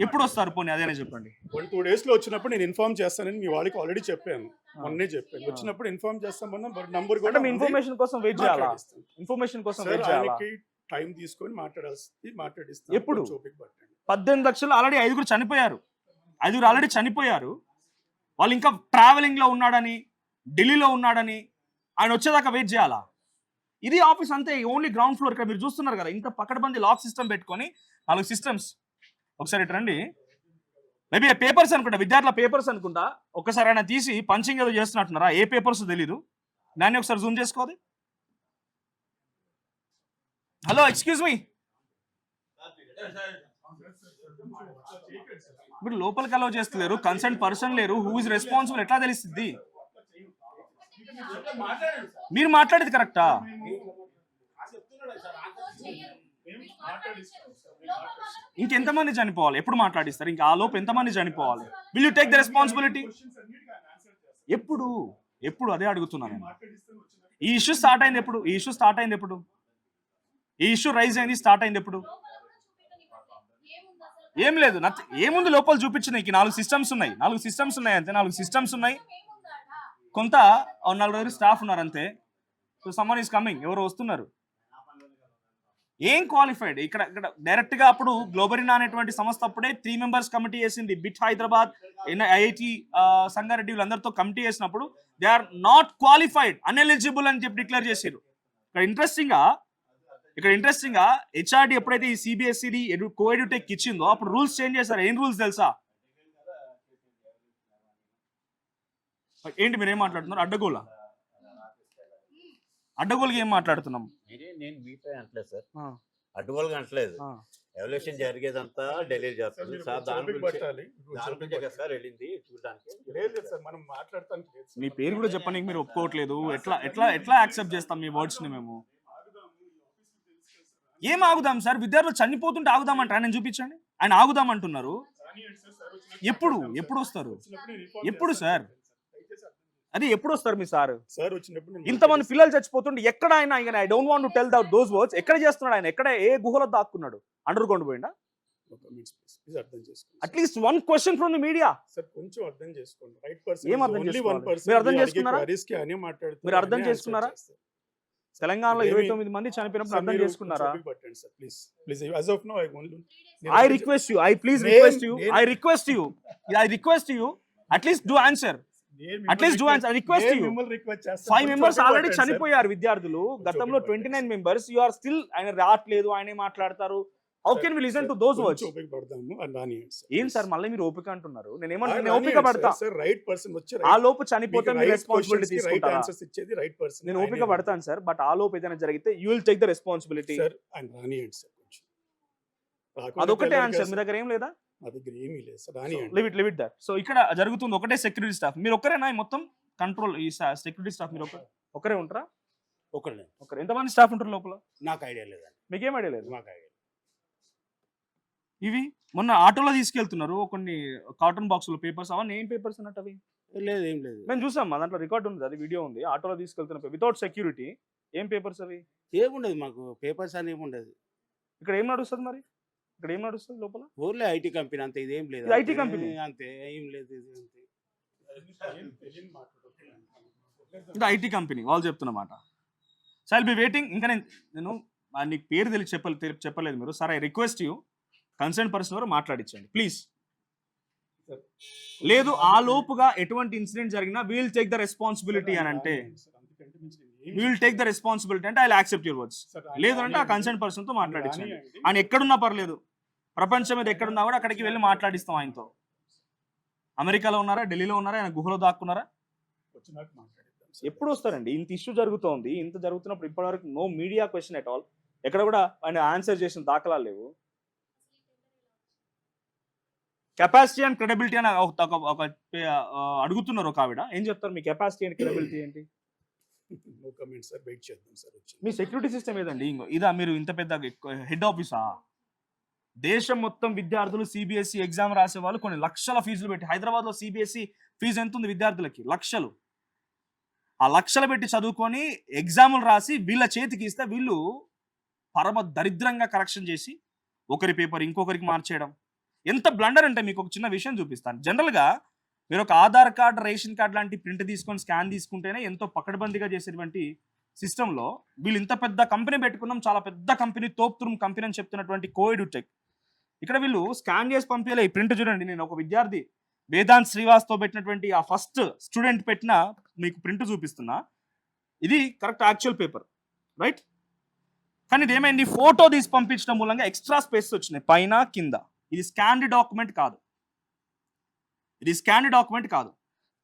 ఎప్పుడు వస్తారు పోనీ అదేనే చెప్పండి. 1-2 days లో వచ్చినప్పుడు నేను ఇన్ఫార్మ్ చేస్తానని మీ వాళ్ళకి ఆల్రెడీ చెప్పాను, మొన్నే చెప్పాను. వచ్చినప్పుడు ఇన్ఫార్మ్ చేస్తామన్నా నంబర్ కూడా మీ ఇన్ఫర్మేషన్ కోసం వెయిట్ చేయాలా? ఇన్ఫర్మేషన్ కోసం వెయిట్ చేయాలా? టైం తీసుకొని మాట్లాడిస్తాను. ఎప్పుడు? 18 లక్షలు ఆల్రెడీ 5 చనిపోయారు. 5 ఆల్రెడీ చనిపోయారు. వాళ్ళు ఇంకా ట్రావెలింగ్ లో ఉన్నాడని, ఢిల్లీలో ఉన్నాడని ఆయన వచ్చేదాకా వెయిట్ చేయాలా? ఇది ఆఫీస్ అంతే, ఓన్లీ గ్రౌండ్ ఫ్లోర్. ఇక్కడ మీరు చూస్తున్నారు కదా, ఇంత పక్కడబంది లాక్ సిస్టమ్ పెట్టుకొని 4 సిస్టమ్స్. ఒకసారి ఇటు రండి. మేబీ పేపర్స్ అనుకుంటా, విద్యార్థుల పేపర్స్ అనుకుంటా. ఒకసారి ఆయన తీసి పంచింగ్ ఏదో చేస్తున్నట్టున్నారా? ఏ పేపర్స్ తెలీదు. దాన్ని ఒకసారి జూమ్ చేసుకోవాలి. Hello, excuse me. ఇప్పుడు లోపలికి అలౌ చేస్తలేరు, కన్సర్న్ పర్సన్ లేరు, హూ ఇస్ రెస్పాన్సిబుల్ ఎట్లా తెలుస్తుంది? మీరు మాట్లాడేది కరెక్టా? ఇంకెంతమంది చనిపోవాలి? ఎప్పుడు మాట్లాడిస్తారు? ఇంకా ఆ లోపు ఎంతమంది చనిపోవాలి? Will you take the responsibility? ఎప్పుడు అదే అడుగుతున్నాను. ఈ ఇష్యూ స్టార్ట్ అయింది ఎప్పుడు? ఈ ఇష్యూ రైజ్ అయింది, స్టార్ట్ అయింది ఎప్పుడు? ఏం లేదు, ఏముంది లోపల చూపించినాయి. 4 సిస్టమ్స్ ఉన్నాయి. 4 సిస్టమ్స్ ఉన్నాయి అంతే. 4 సిస్టమ్స్ ఉన్నాయి. కొంత 4 స్టాఫ్ ఉన్నారు అంతే. సో సమ్మన్ ఈస్ కమింగ్, ఎవరు వస్తున్నారు. ఏం క్వాలిఫైడ్ ఇక్కడ డైరెక్ట్ గా అప్పుడు గ్లోబరినా అనేటువంటి సంస్థ అప్పుడే 3 members కమిటీ చేసింది. బిట్ హైదరాబాద్, ఐఐటి సంగారెడ్డి వీళ్ళందరితో కమిటీ చేసినప్పుడు they are not qualified, ineligible అని చెప్పి డిక్లేర్ చేశారు. ఇక్కడ ఇంట్రెస్టింగ్ గా హెచ్ఆర్డి ఎప్పుడైతే ఈ సిబిఎస్ఈడి కోఎడ్యుటెక్ ఇచ్చిందో అప్పుడు రూల్స్ చేంజ్ చేశారు. ఏం రూల్స్ తెలుసా? ఏంటి మీరేం మాట్లాడుతున్నారు? అడ్డగోలుగా ఏం మాట్లాడుతున్నాం? నేను మీతో అంటలేదు సార్, అడ్డగోలుగా అంటలేదు. ఎవల్యూషన్ జరిగేదంతా ఢిల్లీ చేస్తుంది సార్. దాని గురించి సార్ వెళ్ళింది చూడడానికి. మనం మాట్లాడతానికి మీ పేరు కూడా చెప్పడానికి మీరు ఒప్పుకోవట్లేదు. ఎట్లా యాక్సెప్ట్ చేస్తాం మీ వర్డ్స్ ని? మేము ఏం ఆగుదాం సార్? విద్యార్థులు చనిపోతుంటే ఆగుదామంటారా? నేను చూపించండి. ఆయన ఆగుదామంటున్నారు. ఎప్పుడు వస్తారు? ఎప్పుడు సార్? అది ఎప్పుడు వస్తారు మీ సార్? ఇంతమంది పిల్లలు చచ్చిపోతుంటే ఎక్కడ ఆయన I don't want to tell those words. ఎక్కడ చేస్తున్నాడు ఆయన? ఎక్కడ ఏ గుహలో దాక్కున్నాడు? అండర్ గ్రౌండ్ పోయిండా? At least 1 question from the media. కొంచెం అర్థం చేసుకోండి. Right person. ఏం అర్థం చేసుకోవాలి? మీరు అర్థం చేసుకున్నారా? తెలంగాణలో 29 మంది చనిపోయినప్పుడు అర్థం చేసుకున్నారా? I request you at least do answer. I request you. 5 members already చనిపోయారు విద్యార్థులు. గతంలో 29 members. యు ఆర్ స్టిల్ ఆయన రావట్లేదు, ఆయనే మాట్లాడతారు. How can we listen to those words? ఏం సార్ మళ్ళీ మీరు ఓపిక అంటున్నారు? నేను ఓపిక పడతా. ఆ లోపు చనిపోతే మీరు రెస్పాన్సిబిలిటీ తీసుకుంటారా? నేను ఓపిక పడతాను సార్, బట్ ఆ లోపు ఏదైనా జరిగితే you will take the responsibility. అదొకటే ఆన్సర్. మీ దగ్గర ఏం లేదా? Live it that. సో ఇక్కడ జరుగుతుంది ఒకటే సెక్యూరిటీ స్టాఫ్. మీరు ఒక్కరేనా మొత్తం కంట్రోల్? ఈ సెక్యూరిటీ స్టాఫ్ మీరు ఒకరే ఉంటారా? ఒకరే. ఎంతమంది స్టాఫ్ ఉంటారు లోపల? నాకు ఐడియా లేదండి. మీకేం ఐడియా లేదు? మాకు ఐడియా. ఇవి మొన్న ఆటోలో తీసుకెళ్తున్నారు కొన్ని కాటన్ బాక్సులు పేపర్స్, అవన్నీ ఏం పేపర్స్ అన్నట్టు అవి? లేదు ఏం లేదు, మేము చూసాం, మా దాంట్లో రికార్డ్ ఉంది, అది వీడియో ఉంది. ఆటోలో తీసుకెళ్తున్న వితౌట్ సెక్యూరిటీ ఏం పేపర్స్ అవి? ఏముండదు మాకు పేపర్స్ అని ఏముండదు. ఇక్కడ ఏం నడుస్తుంది మరి? ఇక్కడ ఏం నడుస్తుంది లోపల? ఊర్లో ఐటీ కంపెనీ అంతే, ఇదేం లేదు. ఇది IT కంపెనీ? అంతే, ఏం లేదు, ఇది అంతే. తెలియని మాట్లాడుతున్నాను. ఇది ఐటీ కంపెనీ వాళ్ళు చెప్తున్నమాట. So I'll be waiting. ఇంకా నేను నీకు పేరు తెలిసి చెప్పలేదు మీరు. Sir I request you, concern person ఎవరు మాట్లాడించండి ప్లీజ్. లేదు ఆ లోపుగా ఎటువంటి ఇన్సిడెంట్ జరిగినా వీల్ టేక్ ద రెస్పాన్సిబిలిటీ అని అంటే, వీల్ టేక్ ద రెస్పాన్సిబిలిటీ అంటే ఐ యాక్సెప్ట్ యువర్ వర్డ్స్. లేదు అంటే ఆ కన్సర్న్ పర్సన్ తో మాట్లాడించండి. ఆయన ఎక్కడున్నా పర్లేదు, ప్రపంచం మీద ఎక్కడున్నా కూడా అక్కడికి వెళ్ళి మాట్లాడిస్తాం ఆయనతో. అమెరికాలో ఉన్నారా, ఢిల్లీలో ఉన్నారా, ఆయన గుహలో దాక్కున్నారా? వచ్చినాక మాట్లాడిద్దాం. ఎప్పుడు వస్తారండి? ఇంత ఇష్యూ జరుగుతోంది, ఇంత జరుగుతున్నప్పుడు ఇప్పటివరకు no media question at all. ఎక్కడ కూడా ఆయన ఆన్సర్ చేసిన దాఖలాలు లేవు. కెపాసిటీ అండ్ క్రెడిబిలిటీ అని అడుగుతున్నారు ఒక ఆవిడ. ఏం చెప్తారు మీ కెపాసిటీ అండ్ క్రెడిబిలిటీ ఏంటి? నో కమెంట్ సార్, వెయిట్ చేద్దాం సార్. మీ సెక్యూరిటీ సిస్టమ్ ఏదండి? ఇదా మీరు ఇంత పెద్ద హెడ్ ఆఫీసా? దేశం మొత్తం విద్యార్థులు సిబిఎస్ఈ ఎగ్జామ్ రాసే వాళ్ళు కొన్ని లక్షల ఫీజులు పెట్టి, హైదరాబాద్లో సిబిఎస్ఈ ఫీజు ఎంత ఉంది విద్యార్థులకి? లక్షలు. ఆ లక్షలు పెట్టి చదువుకొని ఎగ్జాములు రాసి వీళ్ళ చేతికి ఇస్తే వీళ్ళు పరమ దరిద్రంగా కరెక్షన్ చేసి ఒకరి పేపర్ ఇంకొకరికి మార్చేయడం. ఎంత బ్లండర్ అంటే మీకు ఒక చిన్న విషయం చూపిస్తాను. జనరల్గా మీరు ఒక ఆధార్ కార్డ్, రేషన్ కార్డ్ లాంటి ప్రింట్ తీసుకొని స్కాన్ తీసుకుంటేనే ఎంతో పకడ్బందీగా చేసేటువంటి సిస్టంలో వీళ్ళు ఇంత పెద్ద కంపెనీ పెట్టుకున్నాం, చాలా పెద్ద కంపెనీ, తోప్తురుం కంపెనీ అని చెప్తున్నటువంటి కోఎడ్యుటెక్. ఇక్కడ వీళ్ళు స్కాన్ చేసి పంపించలే. ఈ ప్రింట్ చూడండి, నేను ఒక విద్యార్థి వేదాంత్ శ్రీవాస్తో పెట్టినటువంటి ఆ ఫస్ట్ స్టూడెంట్ పెట్టిన మీకు ప్రింట్ చూపిస్తున్నా. ఇది కరెక్ట్ యాక్చువల్ పేపర్, రైట్? కానీ ఇది ఏమైంది, ఫోటో తీసి పంపించడం మూలంగా ఎక్స్ట్రా స్పేస్ వచ్చినాయి పైన కింద. ఇది స్కాన్డ్ డాక్యుమెంట్ కాదు, ఇది స్కాన్డ్ డాక్యుమెంట్ కాదు,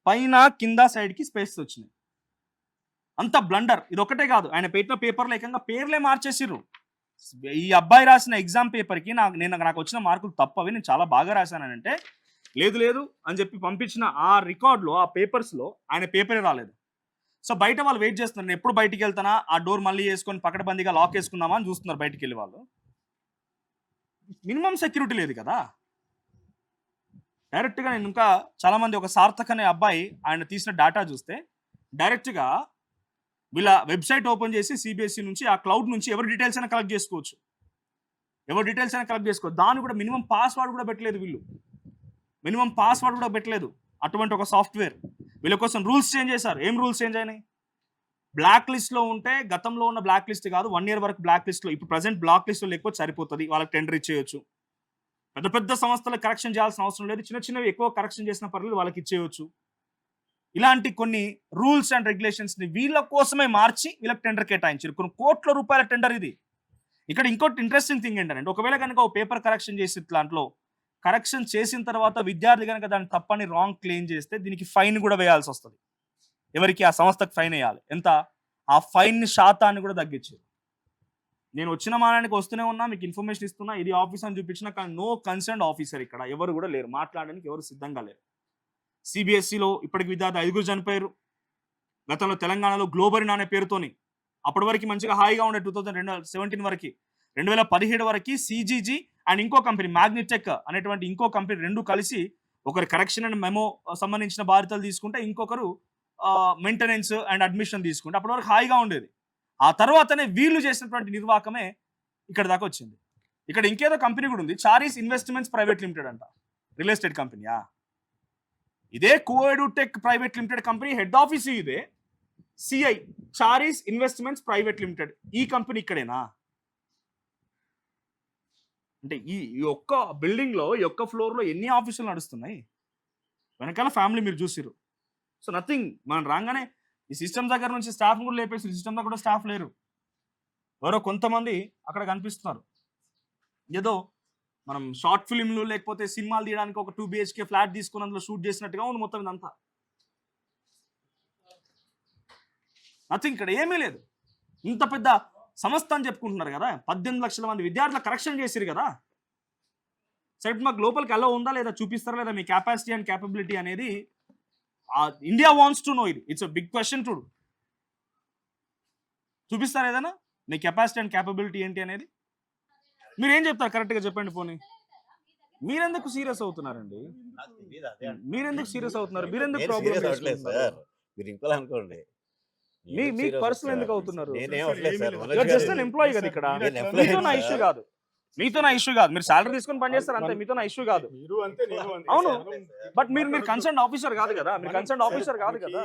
పైన కింద సైడ్కి స్పేస్ వచ్చినాయి. అంత బ్లండర్. ఇది ఒకటే కాదు, ఆయన పెట్టిన పేపర్లో ఏకంగా పేర్లే మార్చేసిర్రు. ఈ అబ్బాయి రాసిన ఎగ్జామ్ పేపర్కి నాకు వచ్చిన మార్కులు తప్పవి, నేను చాలా బాగా రాశానంటే లేదు లేదు అని చెప్పి పంపించిన ఆ రికార్డులో, ఆ పేపర్స్లో ఆయన పేపరే రాలేదు. సో బయట వాళ్ళు వెయిట్ చేస్తున్నారు, నేను ఎప్పుడు బయటికి వెళ్తానా, ఆ డోర్ మళ్ళీ వేసుకొని పకడ్బందీగా లాక్ వేసుకుందామా అని చూస్తున్నారు బయటికి వెళ్ళి వాళ్ళు. మినిమం సెక్యూరిటీ లేదు కదా. డైరెక్ట్గా నేను ఇంకా చాలామంది, ఒక సార్థక్ అనే అబ్బాయి ఆయన తీసిన డేటా చూస్తే డైరెక్ట్గా వీళ్ళ వెబ్సైట్ ఓపెన్ చేసి సిబిఎస్ఈ నుంచి ఆ క్లౌడ్ నుంచి ఎవరి డీటెయిల్స్ అయినా కలెక్ట్ చేసుకోవచ్చు, దాన్ని కూడా మినిమం పాస్వర్డ్ కూడా పెట్టలేదు వీళ్ళు. అటువంటి ఒక సాఫ్ట్వేర్ వీళ్ళ కోసం రూల్స్ చేంజ్ చేశారు. ఏం రూల్స్ చేంజ్ అయినాయి? బ్లాక్ లిస్ట్లో ఉంటే, గతంలో ఉన్న బ్లాక్ లిస్ట్ కాదు, 1 year వరకు బ్లాక్ లిస్ట్లో, ఇప్పుడు ప్రజెంట్ బ్లాక్ లిస్ట్లో లేకపోతే సరిపోతుంది, వాళ్ళకి టెండర్ ఇచ్చేయచ్చు. పెద్ద పెద్ద సంస్థలకు కరెక్షన్ చేయాల్సిన అవసరం లేదు, చిన్న చిన్నవి ఎక్కువ కరెక్షన్ చేసిన పర్లేదు వాళ్ళకి ఇచ్చేయచ్చు. ఇలాంటి కొన్ని రూల్స్ అండ్ రెగ్యులేషన్స్ని వీళ్ళ కోసమే మార్చి వీళ్ళకి టెండర్ కేటాయించారు. కొన్ని కోట్ల రూపాయల టెండర్ ఇది. ఇక్కడ ఇంకోటి ఇంట్రెస్టింగ్ థింగ్ ఏంటంటే, ఒకవేళ కనుక ఒక పేపర్ కరెక్షన్ చేసి దాంట్లో కరెక్షన్ చేసిన తర్వాత విద్యార్థి కనుక దాన్ని తప్పని రాంగ్ క్లెయిమ్ చేస్తే దీనికి ఫైన్ కూడా వేయాల్సి వస్తుంది. ఎవరికి? ఆ సంస్థకు ఫైన్ వేయాలి. ఎంత? ఆ ఫైన్ శాతాన్ని కూడా తగ్గించారు. నేను వచ్చిన మానానికి వస్తూనే ఉన్నా, మీకు ఇన్ఫర్మేషన్ ఇస్తున్నా, ఇది ఆఫీస్ అని చూపించినా, కానీ నో కన్సర్న్ ఆఫీసర్ ఇక్కడ ఎవరు కూడా లేరు, మాట్లాడడానికి ఎవరు సిద్ధంగా లేరు. సిబిఎస్ఈలో ఇప్పటికి విద్యార్థి 5 చనిపోయారు. గతంలో తెలంగాణలో గ్లోబరిన్ అనే పేరుతోని అప్పటి వరకు మంచిగా హాయిగా ఉండే 2017 వరకు, 2017 వరకు సిజీజీ అండ్ ఇంకో కంపెనీ మ్యాగ్నెటెక్ అనేటువంటి ఇంకో కంపెనీ రెండు కలిసి ఒకరు కరెక్షన్ అండ్ మెమో సంబంధించిన బాధ్యతలు తీసుకుంటే, ఇంకొకరు మెయింటెనెన్స్ అండ్ అడ్మిషన్ తీసుకుంటే అప్పటి వరకు హాయిగా ఉండేది. ఆ తర్వాతనే వీళ్ళు చేసినటువంటి నిర్వాహకమే ఇక్కడ దాకా వచ్చింది. ఇక్కడ ఇంకేదో కంపెనీ కూడా ఉంది, చారీస్ ఇన్వెస్ట్మెంట్స్ ప్రైవేట్ లిమిటెడ్ అంట, రియల్ ఎస్టేట్ కంపెనీయా? ఇదే కోఎడ్యుటెక్ private limited company, head office ఇదే, సిఐ చారీస్ ఇన్వెస్ట్మెంట్స్ ప్రైవేట్ లిమిటెడ్. ఈ కంపెనీ ఇక్కడేనా? అంటే ఈ ఒక్క బిల్డింగ్లో, ఈ ఒక్క ఫ్లోర్లో ఎన్ని ఆఫీసులు నడుస్తున్నాయి? వెనకాల ఫ్యామిలీ మీరు చూసిరు. So nothing. మనం రాగానే ఈ సిస్టమ్ దగ్గర నుంచి స్టాఫ్ కూడా లేపేసి, సిస్టమ్ దగ్గర కూడా స్టాఫ్ లేరు, ఎవరో కొంతమంది అక్కడ కనిపిస్తున్నారు. ఏదో మనం షార్ట్ ఫిల్మ్లు లేకపోతే సినిమాలు తీయడానికి ఒక 2 BHK ఫ్లాట్ తీసుకుని అందులో షూట్ చేసినట్టుగా ఉంది మొత్తం ఇదంతా. నథింగ్. ఇక్కడ ఏమీ లేదు. ఇంత పెద్ద సంస్థ అని చెప్పుకుంటున్నారు కదా, 18 లక్షల మంది విద్యార్థుల కరెక్షన్ చేసిరు కదా. సరే, మాకు లోపలికి అలో ఉందా లేదా చూపిస్తారా లేదా? మీ కెపాసిటీ అండ్ క్యాపబిలిటీ అనేది India wants to know. It's a big question too. చూపిస్తారా ఏదైనా మీ కెపాసిటీ అండ్ క్యాపబిలిటీ ఏంటి అనేది? మీరు ఏం చెప్తారు కరెక్ట్గా చెప్పండి. పోనీ మీరెందుకు సీరియస్ అవుతున్నారండి? నాకు తెలియదు అదే మీరెందుకు సీరియస్ అవుతున్నారు? మీరెందుకు నేను ప్రాబ్లం సీరియస్ అవ్వట్లేదు సార్, మీరు ఇంకోలా అనుకోండి. మీకు పర్సనల్ ఎందుకు అవుతున్నారు? నేనేం అవ్వట్లేదు sir, You're Manoj you're just గారు. అన్ ఎంప్లాయీ కదా ఇక్కడ. నేను మీతో employee నా సార్. ఇష్యూ కాదు, మీతో నా ఇష్యూ కాదు. మీరు సాలరీ తీసుకొని పని చేస్తారు అంతే, మీతో నా ఇష్యూ కాదు. మీరు అంతే నేను అంతే. అవును. మనం బట్ మీరు కన్సర్న్ ఆఫీసర్ కాదు కదా, మీరు కన్సర్న్ ఆఫీసర్ కాదు కదా.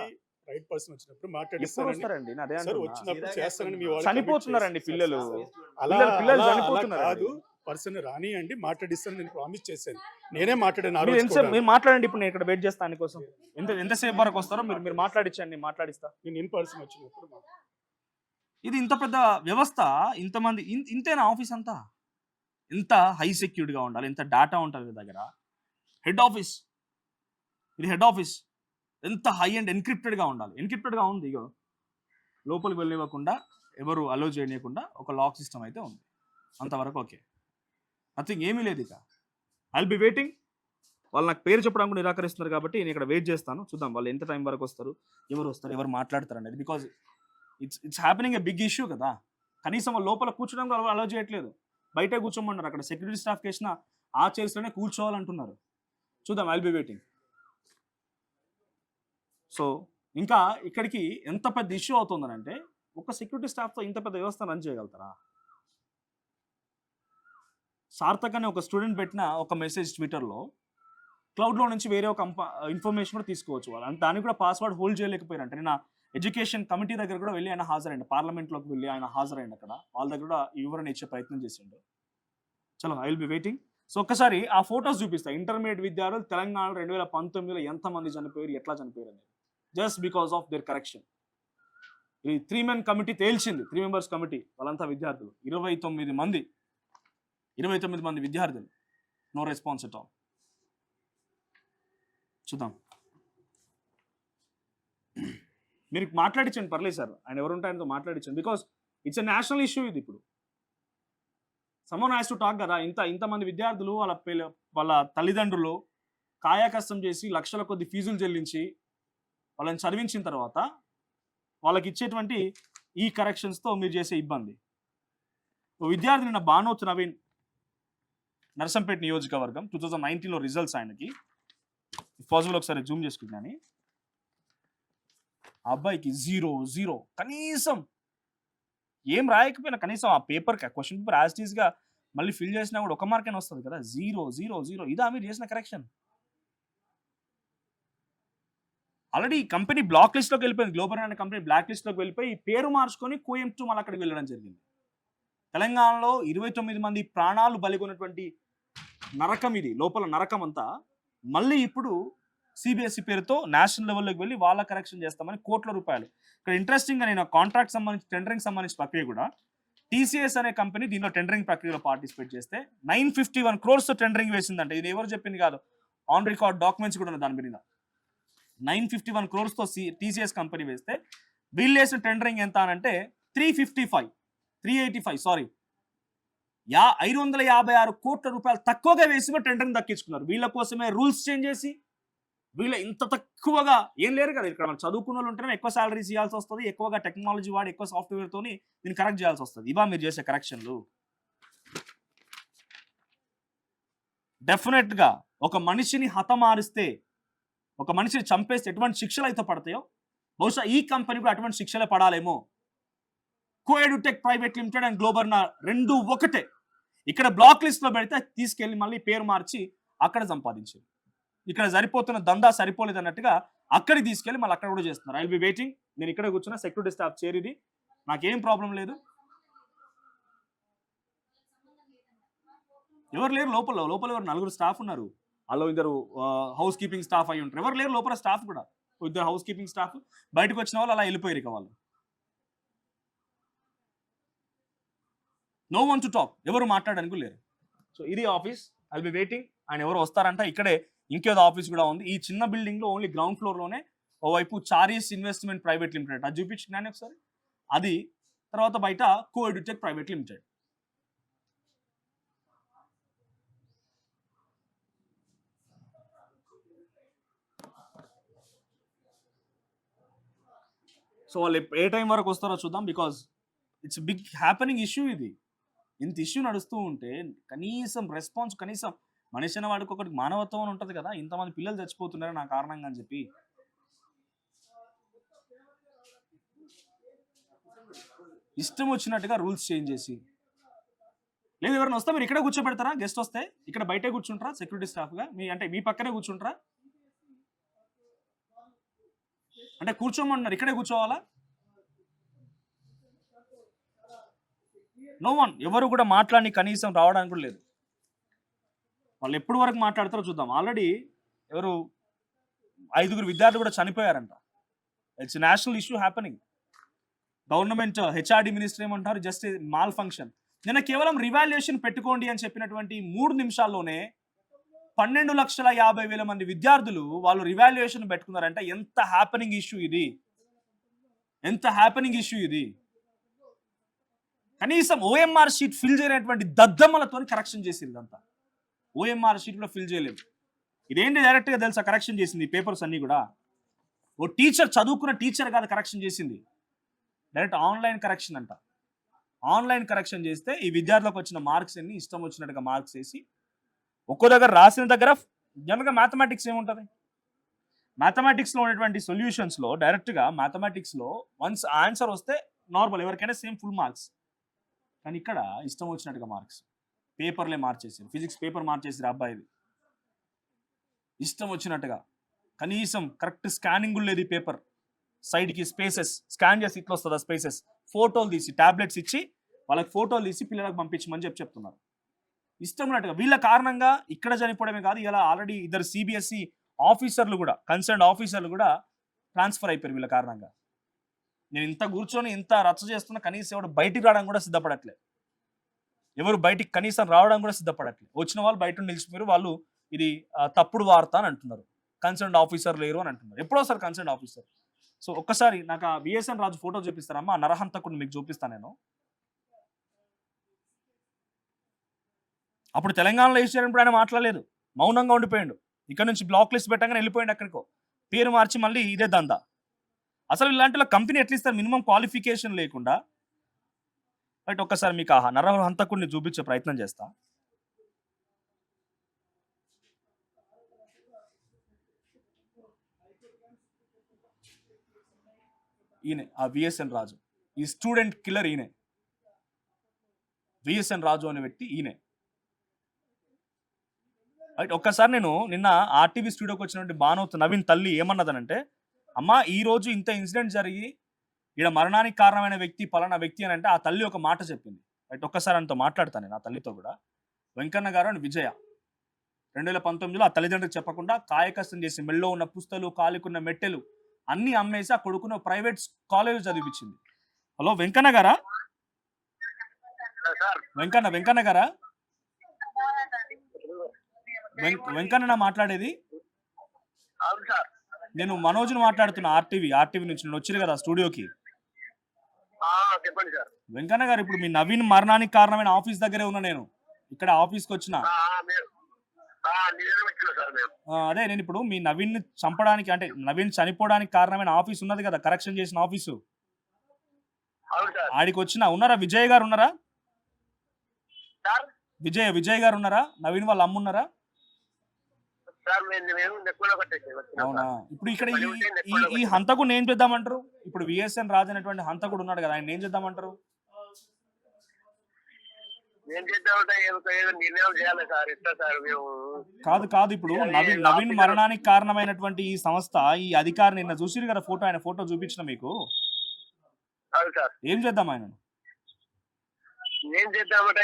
రైట్ పర్సన్ వచ్చినప్పుడు ఎప్పుడు మాట్లాడిస్తారండి వస్తారండి? నా అదే సార్, అంటున్నా. వచ్చినప్పుడు చేస్తానని మీ వాళ్ళు చనిపోతున్నారండి commit పిల్లలు. చేస్తారు. అలా పిల్లలు అలా చనిపోతున్నారండి. కాదు, పర్సన్ రానియండి, మాట్లాడిస్తాను నేను ప్రామిస్ చేశాను. నేనే మాట్లాడాను ఆ మీరు రోజు ఎంతసేపు కూడా. మీరు మాట్లాడండి, ఇప్పుడు నేను ఇక్కడ వెయిట్ చేస్తాను దానికోసం. ఎంతసేపు వరకు వస్తారో మీరు మాట్లాడించండి, మాట్లాడిస్తా. నేను ఇన్ పర్సన్ వచ్చినప్పుడు ఇది ఇంత పెద్ద వ్యవస్థ, ఇంతమంది ఇంతేనా ఆఫీస్ అంతా? ఎంత హై సెక్యూర్డ్గా ఉండాలి, ఎంత డేటా ఉంటుంది మీ దగ్గర. హెడ్ ఆఫీస్, ఇది హెడ్ ఆఫీస్. ఎంత హై అండ్ ఎన్క్రిప్టెడ్గా ఉండాలి. ఎన్క్రిప్టెడ్గా ఉంది, ఇగో లోపలికి వెళ్ళనివ్వకుండా, ఎవరు అలో చేయనివ్వకుండా ఒక లాక్ సిస్టమ్ అయితే ఉంది. అంతవరకు ఓకే, నథింగ్, ఏమీ లేదు. ఇక ఐల్ బి వెయిటింగ్. వాళ్ళు నాకు పేరు చెప్పడానికి నిరాకరిస్తున్నారు కాబట్టి నేను ఇక్కడ వెయిట్ చేస్తాను. చూద్దాం వాళ్ళు ఎంత టైం వరకు వస్తారు, ఎవరు వస్తారు, ఎవరు మాట్లాడతారు అనేది. Because it's happening a big issue కదా. కనీసం వాళ్ళు లోపల కూర్చోడానికి వాళ్ళు అలో చేయట్లేదు, బయటే కూర్చోమన్నారు. అక్కడ సెక్యూరిటీ స్టాఫ్ వేసిన ఆ చైర్స్లోనే కూర్చోవాలంటున్నారు. చూద్దాం, ఐల్ బి వెయిటింగ్. సో ఇంకా ఇక్కడికి ఎంత పెద్ద ఇష్యూ అవుతుందనంటే, ఒక సెక్యూరిటీ స్టాఫ్తో ఇంత పెద్ద వ్యవస్థ రన్ చేయగలుగుతారా? సార్థక్ అనే ఒక స్టూడెంట్ పెట్టిన ఒక మెసేజ్ ట్విట్టర్లో, క్లౌడ్లో నుంచి వేరే ఒక ఇన్ఫర్మేషన్ కూడా తీసుకోవచ్చు వాళ్ళు, అంటే దానికి కూడా పాస్వర్డ్ హోల్డ్ చేయలేకపోయారంటే. నేను ఎడ్యుకేషన్ కమిటీ దగ్గర కూడా వెళ్ళి ఆయన హాజరైండు, పార్లమెంట్లోకి వెళ్ళి ఆయన హాజరైండు. అక్కడ వాళ్ళ దగ్గర కూడా ఈ వివరణ ఇచ్చే ప్రయత్నం చేసిండు. చలో, I will be waiting. So ఒక్కసారి ఆ ఫొటోస్ చూపిస్తాయి. ఇంటర్మీడియట్ విద్యార్థులు తెలంగాణలో 2019లో ఎంతమంది చనిపోయారు, ఎట్లా చనిపోయారు అనేది, just because of their correction. ఈ 3 men కమిటీ తేల్చింది, 3 members కమిటీ, వాళ్ళంతా విద్యార్థులు. 29 మంది విద్యార్థులు, నో రెస్పాన్స్ ఎట్ ఆల్. చూద్దాం, మీరు మాట్లాడించండి, పర్లేదు సార్, ఆయన ఎవరుంటే ఆయనతో మాట్లాడించండి. Because it's a national issue ఇది. ఇప్పుడు సమ్మన్ హ్యాస్ టు టాక్ కదా. ఇంతమంది విద్యార్థులు వాళ్ళ తల్లిదండ్రులు కాయాకష్టం చేసి లక్షల కొద్ది ఫీజులు చెల్లించి వాళ్ళని చదివించిన తర్వాత వాళ్ళకి ఇచ్చేటువంటి ఈ కరెక్షన్స్తో మీరు చేసే ఇబ్బంది. విద్యార్థి నిన్న బానోత్ నవీన్, నర్సంపేట నియోజకవర్గం, 2019లో రిజల్ట్స్ ఆయనకి. పాసిబుల్ ఒకసారి జూమ్ చేసుకుంటున్నాను. ఆ అబ్బాయికి 0 కనీసం ఏం రాయకపోయినా, కనీసం ఆ పేపర్ క్వశ్చన్ పేపర్ యాజ్ టీజ్గా మళ్ళీ ఫిల్ చేసినా కూడా 1 మార్క్ అయినా వస్తుంది కదా. 0 ఇదా మీరు చేసిన కరెక్షన్? ఆల్రెడీ ఈ కంపెనీ బ్లాక్ లిస్ట్లోకి వెళ్ళిపోయింది. గ్లోబల్ అనే కంపెనీ బ్లాక్ లిస్ట్లోకి వెళ్ళిపోయి పేరు మార్చుకొని కోయంబత్తూర్ మళ్ళీ అక్కడికి వెళ్ళడం జరిగింది. తెలంగాణలో 29 మంది ప్రాణాలు బలిగొన్నటువంటి నరకం ఇది, లోపల నరకం అంతా. మళ్ళీ ఇప్పుడు సిబిఎస్ఈ పేరుతో నేషనల్ లెవెల్లోకి వెళ్ళి వాళ్ళ కరెక్షన్ చేస్తామని కోట్ల రూపాయలు. ఇక్కడ ఇంట్రెస్టింగ్గా నేను కాంట్రాక్ట్ సంబంధించి టెండరింగ్ సంబంధించిన ప్రక్రియ కూడా, టీసీఎస్ అనే కంపెనీ దీనిలో టెండరింగ్ ప్రక్రియలో పార్టిసిపేట్ చేస్తే 951 crores టెండరింగ్ వేసిందంటే. ఇది ఎవరు చెప్పింది కాదు, ఆన్ రికార్డ్ డాక్యుమెంట్స్ కూడా ఉన్నాయి దాని మీద. 951 crores టీసీఎస్ కంపెనీ వేస్తే వీళ్ళు వేసిన టెండరింగ్ ఎంత అనంటే 556 కోట్ల రూపాయలు తక్కువగా వేసి టెండరింగ్ దక్కించుకున్నారు. వీళ్ళ కోసమే రూల్స్ చేంజ్ చేసి, వీళ్ళ ఇంత తక్కువగా ఏం లేరు కదా. ఇక్కడ మనం చదువుకున్న వాళ్ళు ఉంటేనే ఎక్కువ సాలరీస్ ఇవ్వాల్సి వస్తుంది, ఎక్కువగా టెక్నాలజీ వాడి ఎక్కువ సాఫ్ట్వేర్తో దీన్ని కరెక్ట్ చేయాల్సి వస్తుంది. ఇవా మీరు చేసే కరెక్షన్లు? డెఫినెట్గా ఒక మనిషిని హతమారిస్తే, ఒక మనిషిని చంపేస్తే ఎటువంటి శిక్షలు అయితే పడతాయో, బహుశా ఈ కంపెనీ కూడా అటువంటి శిక్షలే పడాలేమో. కోఎడ్యుటెక్ ప్రైవేట్ లిమిటెడ్ అండ్ గ్లోబల్ రెండు ఒకటే. ఇక్కడ బ్లాక్ లిస్ట్లో పెడితే తీసుకెళ్ళి మళ్ళీ పేరు మార్చి అక్కడ సంపాదించారు. ఇక్కడ సరిపోతున్న దందా సరిపోలేదు అన్నట్టుగా అక్కడికి తీసుకెళ్ళి మళ్ళీ అక్కడ కూడా చేస్తున్నారు. I will be waiting. నేను ఇక్కడ కూర్చున్న సెక్యూరిటీ స్టాఫ్ చేరిది, నాకేం ప్రాబ్లం లేదు. ఎవరు లేరు లోపల ఎవరు 4 స్టాఫ్ ఉన్నారు. అలా 2 హౌస్ కీపింగ్ స్టాఫ్ అయి ఉంటారు. ఎవరు లేరు లోపల స్టాఫ్ కూడా, 2 హౌస్ కీపింగ్ స్టాఫ్. బయటకు వచ్చిన వాళ్ళు అలా వెళ్ళిపోయారు. ఇక వాళ్ళు నో వన్ టు టాక్, ఎవరు మాట్లాడడానికి లేరు. సో ఇది office, I will be waiting. ఆయన ఎవరు వస్తారంట. ఇక్కడే ఇంకేదో ఆఫీస్ కూడా ఉంది. ఈ చిన్న బిల్డింగ్లో ఓన్లీ గ్రౌండ్ ఫ్లోర్లోనే ఓవైపు చారీస్ ఇన్వెస్ట్మెంట్ ప్రైవేట్ లిమిటెడ్, అది చూపించినాను ఒకసారి. అది తర్వాత బయట కోఎడ్యుటెక్ ప్రైవేట్ లిమిటెడ్. సో వాళ్ళు ఏ టైం వరకు వస్తారో చూద్దాం. Because it's big happening issue ఇది. ఇంత ఇష్యూ నడుస్తూ ఉంటే కనీసం రెస్పాన్స్, కనీసం మనిషి అనే వాడికి ఒకటి మానవత్వం అని ఉంటుంది కదా, ఇంతమంది పిల్లలు చచ్చిపోతున్నారు నా కారణంగా అని చెప్పి. ఇష్టం వచ్చినట్టుగా రూల్స్ చేంజ్ చేసి, లేదు ఎవరైనా వస్తే మీరు ఇక్కడే కూర్చోబెడతారా? గెస్ట్ వస్తే ఇక్కడ బయటే కూర్చుంటారా సెక్యూరిటీ స్టాఫ్గా? మీ పక్కనే కూర్చుంటారా? అంటే కూర్చోమన్నారు, ఇక్కడే కూర్చోవాలా? నో వన్, ఎవరు కూడా మాట్లాడి కనీసం రావడానికి కూడా లేదు. వాళ్ళు ఎప్పటి వరకు మాట్లాడతారో చూద్దాం. ఆల్రెడీ ఎవరు 5 విద్యార్థులు కూడా చనిపోయారంట. It's national issue happening. Government HRD minister ఏమంటారు, జస్ట్ మాల్ ఫంక్షన్. నిన్న కేవలం రివాల్యుయేషన్ పెట్టుకోండి అని చెప్పినటువంటి 3 నిమిషాల్లోనే 12,50,000 మంది విద్యార్థులు వాళ్ళు రివాల్యుయేషన్ పెట్టుకున్నారంట. ఎంత హ్యాపెనింగ్ ఇష్యూ ఇది, ఎంత హ్యాపెనింగ్ ఇష్యూ ఇది. కనీసం ఓఎంఆర్ షీట్ ఫిల్ చేయనటువంటి దద్దమ్మలతో కరెక్షన్ చేసింది. ఇదంతా ఓఎంఆర్ షీట్ కూడా ఫిల్ చేయలేదు. ఇదేంటి డైరెక్ట్గా తెలుసా కరెక్షన్ చేసింది పేపర్స్ అన్నీ కూడా? ఓ టీచర్, చదువుకున్న టీచర్ కాదు కరెక్షన్ చేసింది, డైరెక్ట్ ఆన్లైన్ కరెక్షన్ అంట. ఆన్లైన్ కరెక్షన్ చేస్తే ఈ విద్యార్థులకు వచ్చిన మార్క్స్ అన్ని ఇష్టం వచ్చినట్టుగా మార్క్స్ వేసి, ఒక్కో దగ్గర రాసిన దగ్గర జనరల్గా మ్యాథమెటిక్స్ ఏముంటుంది, మ్యాథమెటిక్స్లో ఉన్నటువంటి సొల్యూషన్స్లో డైరెక్ట్గా మ్యాథమెటిక్స్లో వన్స్ ఆన్సర్ వస్తే నార్మల్, ఎవరికైనా సేమ్ ఫుల్ మార్క్స్. కానీ ఇక్కడ ఇష్టం వచ్చినట్టుగా మార్క్స్, పేపర్లే మార్చేసారు. ఫిజిక్స్ పేపర్ మార్చేసారు అబ్బాయిది ఇష్టం వచ్చినట్టుగా. కనీసం కరెక్ట్ స్కానింగ్ లేదు ఈ పేపర్. సైడ్కి స్పేసెస్ స్కాన్ చేసి ఇట్లా వస్తుంది ఆ స్పేసెస్. ఫోటోలు తీసి టాబ్లెట్స్ ఇచ్చి వాళ్ళకి ఫోటోలు తీసి పిల్లలకు పంపించమని చెప్తున్నారు. ఇష్టం ఉన్నట్టుగా. వీళ్ళ కారణంగా ఇక్కడ చనిపోవడమే కాదు, ఇలా ఆల్రెడీ 2 సిబిఎస్ఈ ఆఫీసర్లు కూడా, కన్సర్న్ ఆఫీసర్లు కూడా ట్రాన్స్ఫర్ అయిపోయారు వీళ్ళ కారణంగా. నేను ఇంత కూర్చొని ఇంత రచ్చ చేస్తున్నా కనీసం ఎవరు బయటికి రావడం కూడా సిద్ధపడట్లేదు. ఎవరు బయటికి కనీసం రావడం కూడా సిద్ధపడట్లేదు. వచ్చిన వాళ్ళు బయట నిలిచిపోయారు. వాళ్ళు ఇది తప్పుడు వార్త అని అంటున్నారు. కన్సర్న్ ఆఫీసర్ లేరు అని అంటున్నారు. ఎప్పుడో సార్ కన్సర్న్ ఆఫీసర్. సో ఒక్కసారి నాకు ఆ విఎస్ఎన్ రాజు ఫోటో చూపిస్తారమ్మా, ఆ నరహంతకుడిని మీకు చూపిస్తాను నేను. అప్పుడు తెలంగాణలో వేసినప్పుడు ఆయన మాట్లాడలేదు, మౌనంగా ఉండిపోయాడు. ఇక్కడ నుంచి బ్లాక్ లిస్ట్ పెట్టగానే వెళ్ళిపోయాడు ఎక్కడికో, పేరు మార్చి మళ్ళీ ఇదే దందా. అసలు ఇలాంటి కంపెనీ ఎట్లా ఇస్తారు మినిమం క్వాలిఫికేషన్ లేకుండా? బట్ ఒక్కసారి మీకు ఆ నరహంతకుడిని చూపించే ప్రయత్నం చేస్తా. ఈయనే ఆ విఎస్ఎన్ రాజు, ఈ స్టూడెంట్ కిల్లర్ ఈయనే. విఎస్ఎన్ రాజు అనే వ్యక్తి ఈయనే. రైట్. ఒక్కసారి నేను నిన్న ఆర్టీవీ స్టూడియోకి వచ్చినటువంటి బానోత్ నవీన్ తల్లి ఏమన్నదనంటే, అమ్మ ఈరోజు ఇంత ఇన్సిడెంట్ జరిగి ఈడ మరణానికి కారణమైన వ్యక్తి పలానా వ్యక్తి అని అంటే ఆ తల్లి ఒక మాట చెప్పింది. రైట్. ఒక్కసారి అంతా మాట్లాడతాను నేను ఆ తల్లితో కూడా. వెంకన్న గారు అని విజయ 2019లో ఆ తల్లిదండ్రులకు చెప్పకుండా కాయకష్టం చేసి మెళ్ళో ఉన్న పుస్తలు, కాలికున్న మెట్టెలు అన్ని అమ్మేసి ఆ కొడుకున్న ప్రైవేట్ కాలేజ్ చదివించింది. హలో వెంకన్న గారా? వెంకన్న గారా? వెంకన్న మాట్లాడేది? నేను మనోజ్ని మాట్లాడుతున్నా, ఆర్టీవీ నుంచి. నేను వచ్చారు కదా స్టూడియోకి. వెంకన్న గారు, ఇప్పుడు మీ నవీన్ మరణానికి కారణమైన ఆఫీస్ దగ్గరే ఉన్నా నేను. ఇక్కడ ఆఫీస్కి వచ్చిన అదే నేను ఇప్పుడు మీ నవీన్ చంపడానికి అంటే నవీన్ చనిపోవడానికి కారణమైన ఆఫీస్ ఉన్నది కదా, కరెక్షన్ చేసిన ఆఫీసు, ఆడికి వచ్చిన. ఉన్నారా విజయ్ గారు? ఉన్నారా విజయ్ గారు ఉన్నారా? నవీన్ వాళ్ళ అమ్మ ఉన్నారా? అవునా. ఇప్పుడు ఇక్కడ ఈ హంతకుడు ఏం చేద్దామంటారు? ఇప్పుడు విఎస్ఎన్ రాజు అనేటువంటి హంతకుడు ఉన్నాడు కదా, ఆయన ఏం చేద్దామంటారు? కాదు ఇప్పుడు నవీన్ మరణానికి కారణమైనటువంటి ఈ సంస్థ, ఈ అధికారి నిన్న చూసిరు కదా ఫోటో, ఆయన ఫోటో చూపించిన మీకు. ఏం చేద్దాం ఆయన? ఏం చేద్దామంటే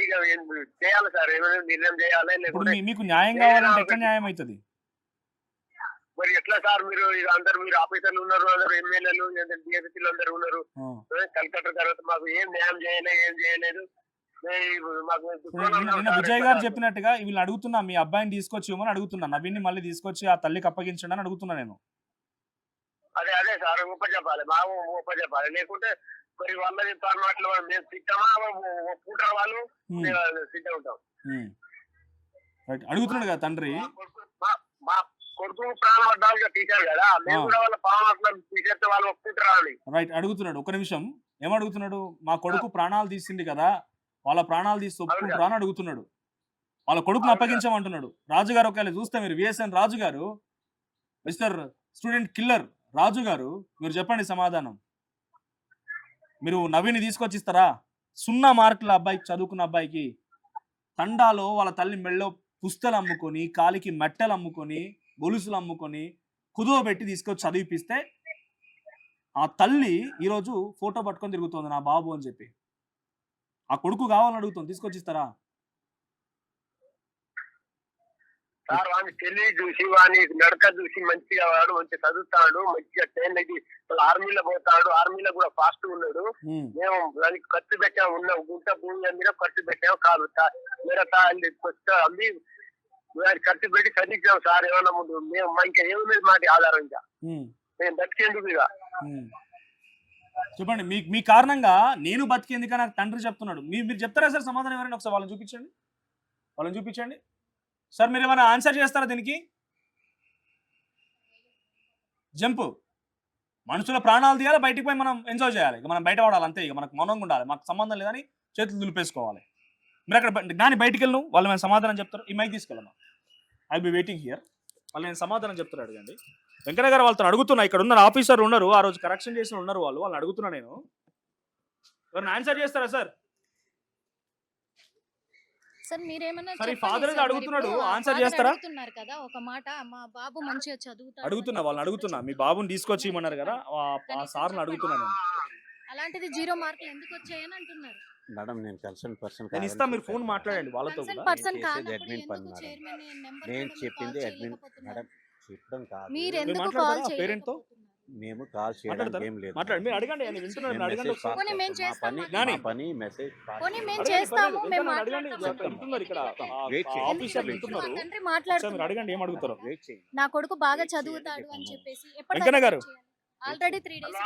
ఇక చేయాలి సార్, ఏమైనా నిర్ణయం చేయాలి. ఇప్పుడు మీకు న్యాయం కావాలంటే ఎక్కడ న్యాయం అవుతుంది? మరి ఎట్లా సార్? మీరు అందరు మీరు ఆఫీసర్లు ఉన్నారు, అందరు ఎమ్మెల్యేలు, డిఎస్పీలు అందరు ఉన్నారు. కలెక్టర్ తర్వాత మాకు ఏం న్యాయం చేయలేదు. నిన్న విజయ్ గారు చెప్పినట్టుగా వీళ్ళని అడుగుతున్నా, మీ అబ్బాయిని తీసుకొచ్చి ఇవ్వమని అడుగుతున్నా, నవీన్ మళ్ళీ తీసుకొచ్చి ఆ తల్లికి అప్పగించండి అని అడుగుతున్నా నేను. అదే సార్, చెప్పాలి బాబు, చెప్పాలి. లేకుంటే మరి వాళ్ళది పర్మాట్లు మేము సిద్ధమా, ఒప్పుకుంటారు వాళ్ళు, సిద్ధం ఉంటాం. అడుగుతున్నాడు కదా తండ్రి, మా కొడుకు ప్రాణం తీశారు కదా, మేము కూడా వాళ్ళ ప్రాణం తీసేస్తే వాళ్ళు ఒప్పుకుంటారా అని. రైట్. అడుగుతున్నాడు. ఒక నిమిషం. ఏమడుగుతున్నాడు? మా కొడుకు ప్రాణాలు తీసింది కదా, వాళ్ళ ప్రాణాలు తీసి ఒప్పుకుంటారా అని అడుగుతున్నాడు. వాళ్ళ కొడుకును అప్పగించమంటున్నాడు. రాజు గారు ఒకవేళ చూస్తే మీరు విఎస్ఎన్ రాజు గారు, మిస్టర్ స్టూడెంట్ కిల్లర్ రాజు గారు, మీరు చెప్పండి సమాధానం. మీరు నవీని తీసుకొచ్చి ఇస్తారా? 0 మార్కుల అబ్బాయికి, చదువుకున్న అబ్బాయికి తండాలో వాళ్ళ తల్లి మెళ్ళో పుస్తలు అమ్ముకొని, కాలికి మెట్టెలు అమ్ముకొని, గొలుసులు అమ్ముకొని, కుదువ పెట్టి తీసుకొచ్చి చదివిపిస్తే ఆ తల్లి ఈరోజు ఫోటో పట్టుకొని తిరుగుతుంది నా బాబు అని చెప్పి. ఆ కొడుకు కావాలని అడుగుతుంది, తీసుకొచ్చి ఇస్తారా? సార్ వాడిని పెళ్లి చూసి వాడిని నడక చూసి మంచిగా వాడు మంచిగా చదువుతాడు, మంచిగా ట్రైన్ అయితే ఆర్మీలో పోతాడు, ఆర్మీలో కూడా ఫాస్ట్ ఉన్నాడు. మేము దానికి ఖర్చు పెట్టాము, ఉన్న గుంట భూమి మీద ఖర్చు పెట్టాము, కాదు మిగతా అమ్మి ఖర్చు పెట్టి చదివించాం సార్. ఏమన్నా ముందు మేము ఇంకా ఏమి మాట ఆధారంగా మేము బతికేందుకు ఇక. చెప్పండి, మీ కారణంగా నేను బతికేందుక నాకు తండ్రి చెప్తున్నాడు. మీరు చెప్తారా సార్ సమాధానం? ఎవరైనా ఒకసారి వాళ్ళని చూపించండి, వాళ్ళని చూపించండి సార్. మీరు ఏమైనా ఆన్సర్ చేస్తారా దీనికి? జంపు మనుషుల ప్రాణాలు తీయాలి, బయటికి పోయి మనం ఎంజాయ్ చేయాలి, ఇక మనం బయట పడాలి అంతే. ఇక మనకు మౌనంగా ఉండాలి, మాకు సంబంధం లేదని చేతులు దులిపేసుకోవాలి. మీరు అక్కడ కానీ బయటికి వెళ్ళను, వాళ్ళు మేము సమాధానం చెప్తారు. ఈ మైక్ తీసుకెళ్ళమ్మా, ఐ బి వెయిటింగ్ హియర్. వాళ్ళు నేను సమాధానం చెప్తారు, అడగండి. వెంకన్న గారు వాళ్ళతో అడుగుతున్నా, ఇక్కడ ఉన్న ఆఫీసర్ ఉన్నారు, ఆ రోజు కరెక్షన్ చేసిన ఉన్నారు, వాళ్ళని అడుగుతున్నా నేను. ఎవరైనా ఆన్సర్ చేస్తారా సార్? సార్ మీరేమన్నా సరే, చెప్పండి ఫాదర్ సార్. అడుగుతున్నాడు, మరి ఇప్పుడు ఆన్సర్ father చేస్తారా? అడుగుతున్నారు కదా ఒక మాట, మా బాబు మంచిగా చదువుతాడు అడుగుతున్నా, అని వాళ్ళని అడుగుతున్నా. మీ బాబుని తీసుకొచ్చి ఇమ్మన్నారు కదా, ఆ సార్ని అడుగుతున్నా నేను. అలాంటిది 0 మార్కులు ఎందుకు వచ్చాయని అంటున్నారు. మేడం నేను కన్సర్న్ పర్సన్ నేను ఇస్తా, మీరు ఫోన్ మాట్లాడండి వాళ్ళతో కన్సర్న్ కూడా. పర్సన్ చేసేది కానప్పుడు admin పని ఎందుకు మేడం. చైర్మన్ నెంబర్ నేను చెప్పింది అడ్మిన్ మేడం, చెప్పడం కాదు. మీరు ఎందుకు మాట్లాడతారా కాల్ పేరెంట్ తో? చేయలేకపోతున్నారు? మేము కాల్ చేయడానికి మాట్లాడతారా? ఏం లేదు. మాట్లాడండి, మీరు అడగండి, నేను వింటున్నాను, నేను మీరు అడగండి మెసేజ్ ఒకసారి. పోనీ మేము మా చేస్తాం, పని గాని. మా పని మెసేజ్ పోనీ మేము అడగండి, చేస్తాము, పర్వాలేదు, మేము వెంకన్న అడగండి, మాట్లాడతాము. వింటున్నారు ఇక్కడ Wait చేయండి. ఆఫీసర్ ఎందుకంటే వింటున్నారు. మా తండ్రి ఒకసారి మీరు మాట్లాడుతున్నారు. అడగండి, ఏం అడుగుతారు? వెయిట్ చేయండి. నా కొడుకు బాగా Wait చదువుతాడు చేయండి, అని చెప్పండి. చెప్పేసి వెంకన్న గారు. ఆల్రెడీ 3 డేస్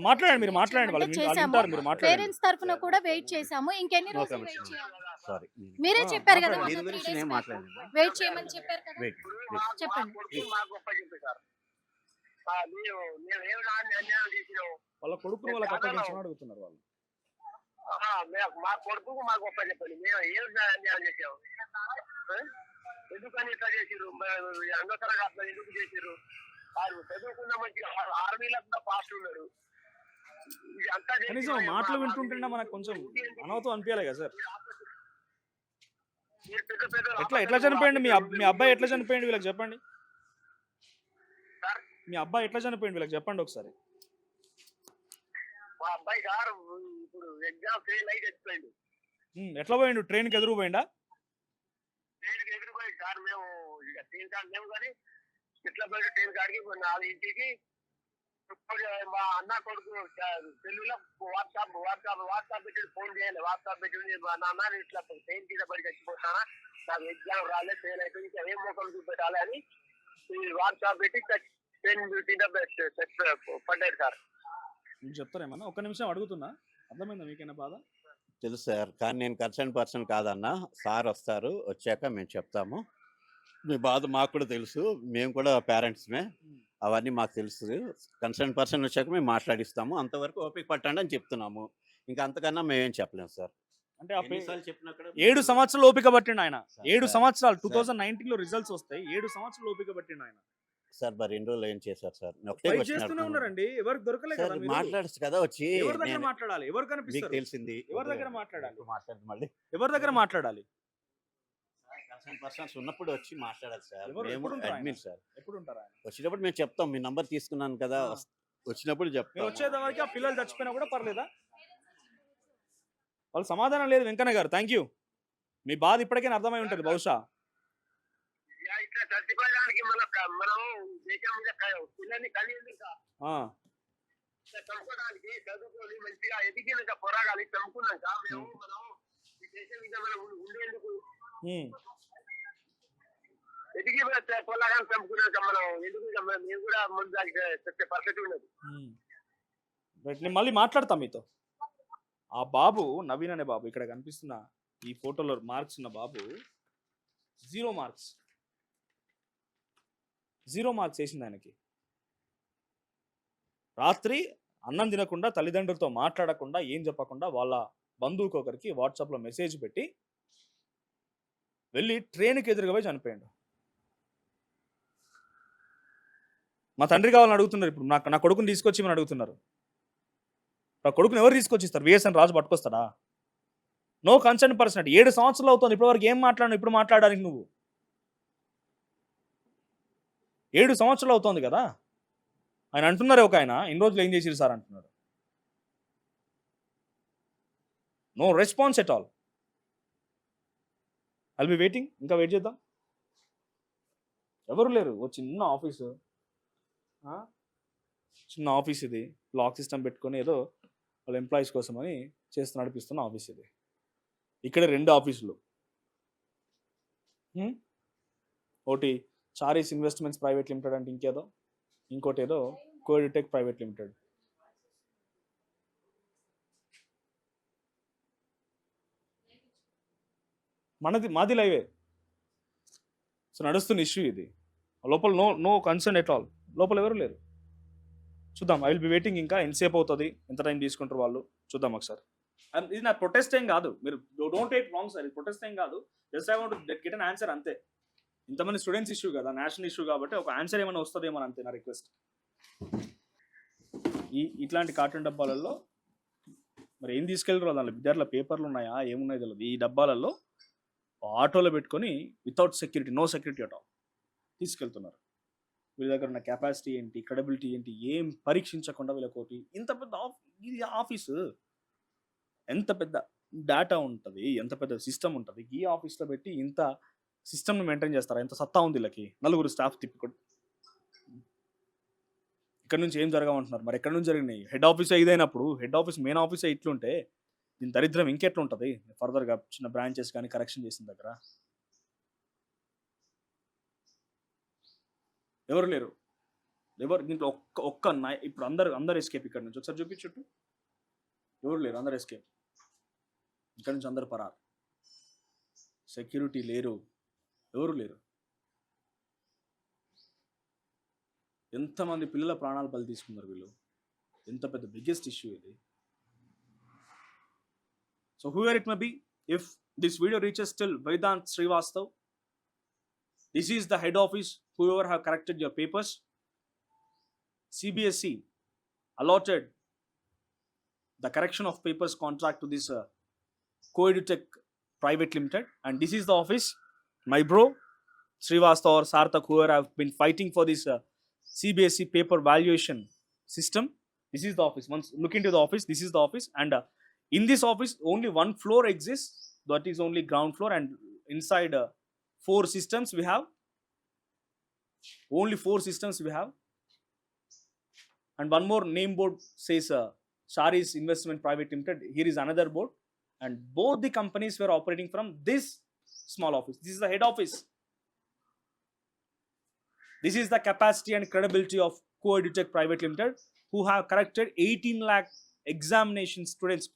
మాట్లాడండి, మీరు మాట్లాడండి, వాళ్ళు వింటారు, మీరు మాట్లాడండి. పేరెంట్స్ తరఫున కూడా వెయిట్ చేసాము, ఇంకెన్ని ఒక రోజులు నిమిషం. వెయిట్ చేయాలి? సారీ మీరే చెప్పారు కదా మాట్లాడండి. దీని మొన్న 3 గురించి days నేను back మాట్లాడండి. వెయిట్ చేయమని చెప్పారు కదా. వెయిట్ చెప్పండి. మా గొప్ప చెప్పి సార్ మేము ఏమి అన్యాయం చేసినాం. వాళ్ళ కొడుకును వాళ్ళకి అప్పగించమని అడుగుతున్నారు వాళ్ళు. మా కొడుకు మా గొప్ప చెప్పండి, మేము ఏమి అన్యాయం చేసాం? ఎందుకని ఇట్లా చేసిర్రు? అనవసరంగా అట్లా ఎందుకు చేసిర్రు? వారు చదువుకున్న మంచిగా ఆర్మీలో కూడా పాస్ ఉన్నాడు. ఇది అంతా చేసి కనీసం మాటలు వింటుంటే మనకు కొంచెం అనవతో అనిపించాలి కదా సార్. మీరు పెద్ద పెద్ద ఎట్లా చనిపోయింది మీ అబ్బాయి? ఎట్లా చనిపోయింది వీళ్ళకి చెప్పండి. మీ అబ్బాయి ఎట్లా చనిపోయింది వీళ్ళకి చెప్పండి ఒకసారి. మా అబ్బాయి గారు ఇప్పుడు ఎగ్జామ్ ఫెయిల్ అయి చచ్చిపోయిండు. ఎట్లా పోయిండు? ట్రైన్కి ఎదురు పోయిండా? ట్రైన్కి ఎగిరిపోయింది సార్. మేము ఇక ట్రైన్ కాడ లేవు కానీ ఇట్లా పోయి ట్రైన్ కాడికి 4ంటికి మా అన్న కొడుకు తెలుగులో వాట్సాప్ పెట్టి ఫోన్ చేయాలి. వాట్సాప్ పెట్టి మా నాన్న ఇట్లా ట్రైన్ కింద పడి చచ్చిపోతానా, నాకు ఎగ్జామ్ రాలేదు, ఫెయిల్ అయిపోయింది, ఇంకా ఏం ముఖం చూపెట్టాలి అని వాట్సాప్ పెట్టి ట్రైన్ కింద పడ్డాడు సార్. మీరు చెప్తారేమన్నా? ఒక్క నిమిషం అడుగుతున్నా, అర్థమైందా మీకైనా బాధ? తెలుసు సార్, కానీ నేను కన్సర్న్ పర్సన్ కాదన్నా. సార్ వస్తారు, వచ్చాక మేము చెప్తాము. మీ బాధ మాకు కూడా తెలుసు, మేము కూడా పేరెంట్స్మే, అవన్నీ మాకు తెలుసు. కన్సర్న్ పర్సన్ వచ్చాక మేము మాట్లాడిస్తాము, అంతవరకు ఓపిక పట్టండి అని చెప్తున్నాము. ఇంకా అంతకన్నా మేమేం చెప్పలేము సార్. అంటే ఎన్నిసార్లు చెప్పినా కూడా 7 సంవత్సరాలు ఓపిక పట్టిండు ఆయన. 7 సార్. సంవత్సరాలు 2019 లో రిజల్ట్స్ వస్తాయి. 7 సంవత్సరాలు ఓపిక పట్టిండు ఆయన. సార్ మరి ఎన్ని రోజులు ఏం చేశారు సార్? నేను ఒకటే ఫైట్ క్వశ్చన్ చేస్తూనే అడుగుతున్నాను. ఉన్నారండి, ఎవరికి దొరకలేదు సార్ కదా. మీరు మాట్లాడచ్చు కదా వచ్చి. ఎవరి దగ్గర నేను- మాట్లాడాలి? ఎవరు మీకు కనిపిస్తారు? తెలిసింది ఎవరి దగ్గర మాట్లాడాలి? మాట్లాడదు మళ్ళీ. ఎవరి దగ్గర మాట్లాడాలి? కన్సర్న్ పర్సన్స్ ఉన్నప్పుడు వచ్చి మాట్లాడాలి సార్. ఎవరు? మేము ఎప్పుడు ఉంటారు ఆయన? Admin sir. ఎప్పుడు ఉంటారు ఆయన? వచ్చినప్పుడు మేము చెప్తాం, మీ నంబర్ తీసుకున్నాను కదా, వచ్చినప్పుడు మీరు చెప్తాం. వచ్చేది వరకు ఆ పిల్లలు చచ్చిపోయినా కూడా పర్లేదా? వాళ్ళు సమాధానం లేదు. వెంకన్న గారు, థ్యాంక్ యూ. మీ బాధ ఇప్పటికైనా అర్థమై ఉంటుంది బహుశా. ఇట్లా చచ్చిపోయడానికి మనం దేశం మీద పిల్లల్ని కలిగి ఆ, చంపుకోవడానికి చదువుకొని మంచిగా ఎదిగినాక పొరగాలి చంపుకున్నాక మనం ఈ దేశం మీద మనం ఉండేందుకు ఉమ్. ఎదిగి పొలగాని చంపుకున్నాక మనం ఎందుకు మేము కూడా ముందు చెప్పే పరిస్థితి ఉన్నది. రైట్, నేను మళ్ళీ మాట్లాడతాం మీతో. ఆ బాబు నవీన్ అనే బాబు, ఇక్కడ కనిపిస్తున్న ఈ ఫోటోలో మార్క్స్ ఉన్న బాబు 0 మార్క్స్. 0 మార్క్స్ వేసింది ఆయనకి. రాత్రి అన్నం తినకుండా, తల్లిదండ్రులతో మాట్లాడకుండా, ఏం చెప్పకుండా వాళ్ళ బంధువుకి ఒకరికి వాట్సాప్లో మెసేజ్ పెట్టి వెళ్ళి ట్రైన్కి ఎదురుగా పోయి చనిపోయాడు. మా తండ్రి కావాలని అడుగుతున్నారు ఇప్పుడు. నా కొడుకుని తీసుకొచ్చి అడుగుతున్నారు. నా కొడుకుని ఎవరు తీసుకొచ్చిస్తారు? విఎస్ఎన్ రాజు పట్టుకొస్తాడా? No concern person. 7 సంవత్సరాలు అవుతుంది ఇప్పటివరకు ఏం మాట్లాడినా ఇప్పుడు మాట్లాడడానికి నువ్వు 7 సంవత్సరాలు అవుతోంది కదా. ఆయన అంటున్నారు ఒక ఆయన ఇన్ని రోజులు ఏం చేసిరు సార్ అంటున్నారు. No response at all. I'll be waiting. ఇంకా వెయిట్ చేద్దాం. ఎవరు లేరు. ఓ చిన్న ఆఫీసు, చిన్న ఆఫీస్ ఇది. లాక్ సిస్టమ్ పెట్టుకొని ఏదో వాళ్ళ ఎంప్లాయీస్ కోసం అని నడిపిస్తున్న ఆఫీస్ ఇది. ఇక్కడ 2 ఆఫీసులు. ఒకటి చారీస్ ఇన్వెస్ట్మెంట్స్ ప్రైవేట్ లిమిటెడ్ అంటే ఇంకేదో, ఇంకోటి ఏదో కోఎడ్యుటెక్ ప్రైవేట్ లిమిటెడ్. మాది లైవే. సో నడుస్తున్న ఇష్యూ ఇది. లోపల నో కన్సర్న్ ఎట్ ఆల్. లోపల ఎవరు లేరు. చూద్దాం. I will be waiting. ఇంకా ఎంతసేపు అవుతుంది, ఎంత టైం తీసుకుంటారు వాళ్ళు చూద్దాం ఒకసారి. ఇది నా ప్రొటెస్ట్ ఏం కాదు. మీరు డోంట్ టేక్ రాంగ్ సార్. ఇది ప్రొటెస్ట్ ఏం కాదు. Just I want to get an answer అంతే. ఇంతమంది స్టూడెంట్స్ ఇష్యూ కదా, నేషనల్ ఇష్యూ కాబట్టి ఒక ఆన్సర్ ఏమైనా వస్తుందేమో అంతే నా రిక్వెస్ట్. ఇట్లాంటి కాటన్ డబ్బాలలో మరి ఏం తీసుకెళ్ళరు దానిలో విద్యార్థుల పేపర్లు ఉన్నాయా ఏమున్నాయో తెలియదు. ఈ డబ్బాలలో ఆటోలో పెట్టుకొని without security, no security auto తీసుకెళ్తున్నారు. వీళ్ళ దగ్గర ఉన్న కెపాసిటీ ఏంటి, క్రెడిబిలిటీ ఏంటి ఏం పరీక్షించకుండా వీళ్ళకోటి ఇంత పెద్ద ఇది ఆఫీసు, ఎంత పెద్ద డేటా ఉంటుంది, ఎంత పెద్ద సిస్టమ్ ఉంటుంది. ఈ ఆఫీస్లో పెట్టి ఇంత సిస్టమ్ని మెయింటైన్ చేస్తారా? ఎంత సత్తా ఉంది వీళ్ళకి. 4 స్టాఫ్ తిప్పికొట్టి ఇక్కడ నుంచి ఏం జరగమంటున్నారు మరి? ఎక్కడ నుంచి జరిగినాయి? హెడ్ ఆఫీస్ ఇదైనప్పుడు హెడ్ ఆఫీస్ మెయిన్ ఆఫీస్ ఇట్లుంటే దీని దరిద్రం ఇంకెట్లా ఉంటుంది ఫర్దర్గా చిన్న బ్రాంచెస్ కానీ కరెక్షన్ చేసిన దగ్గర? ఎవరు లేరు. దీంట్లో ఒక్క ఇప్పుడు అందరు ఎస్కేప్. ఇక్కడ నుంచి ఒకసారి చూపించుట్టు ఎవరు లేరు, అందరు ఎస్కేప్. ఇక్కడ నుంచి అందరు పరారు. సెక్యూరిటీ లేరు, ఎవరు లేరు. ఎంతమంది పిల్లల ప్రాణాలు బలి తీసుకున్నారు వీళ్ళు. ఎంత పెద్ద బిగ్గెస్ట్ ఇష్యూ ఇది. So whoever it may be, if this video reaches till Vedant Srivastav, this is the head office, whoever have corrected your papers. CBSE allotted the correction of papers contract to this Coedutech Private Limited, and this is the office. My bro Srivastav or Sarthak, whoever have been fighting for this CBSE paper valuation system, this is the office. Once look into the office, this is the office, and in this office only one floor exists, that is only ground floor, and inside 4 systems we have. Only 4 systems we have, and one more name board says Charis Investment Private Limited. Here is another board, and both the companies were operating from this small office. This is the head office. This is the capacity and credibility of Coedutech Private Limited, who have corrected 18 lakh examination students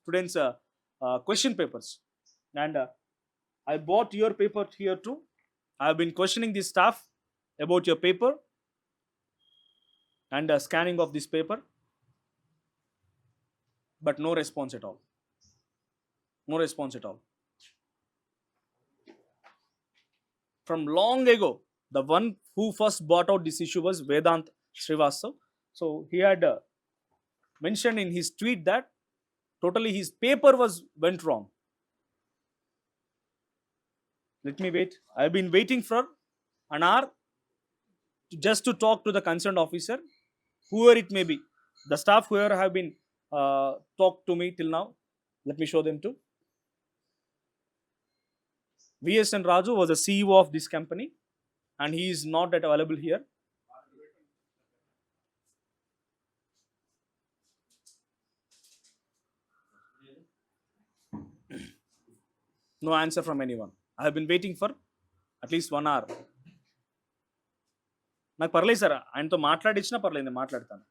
question papers. And I bought your paper here too. I have been questioning the staff about your paper and scanning of this paper, but no response at all. No response at all. From long ago, the one who first brought out this issue was Vedant Srivastav. So he had mentioned in his tweet that totally his paper went wrong. Let me wait. I have been waiting for an hour just to talk to the concerned officer, whoever it may be. The staff whoever have been talked to me till now, let me show them too. VSN Raju was the CEO of this company, and he is not yet available here. No answer from anyone. I have been waiting for at least 1 hour. నాకు పర్లేదు sir, ఆయనతో మాట్లాడించినా పర్లేదు, నేను మాట్లాడతాను.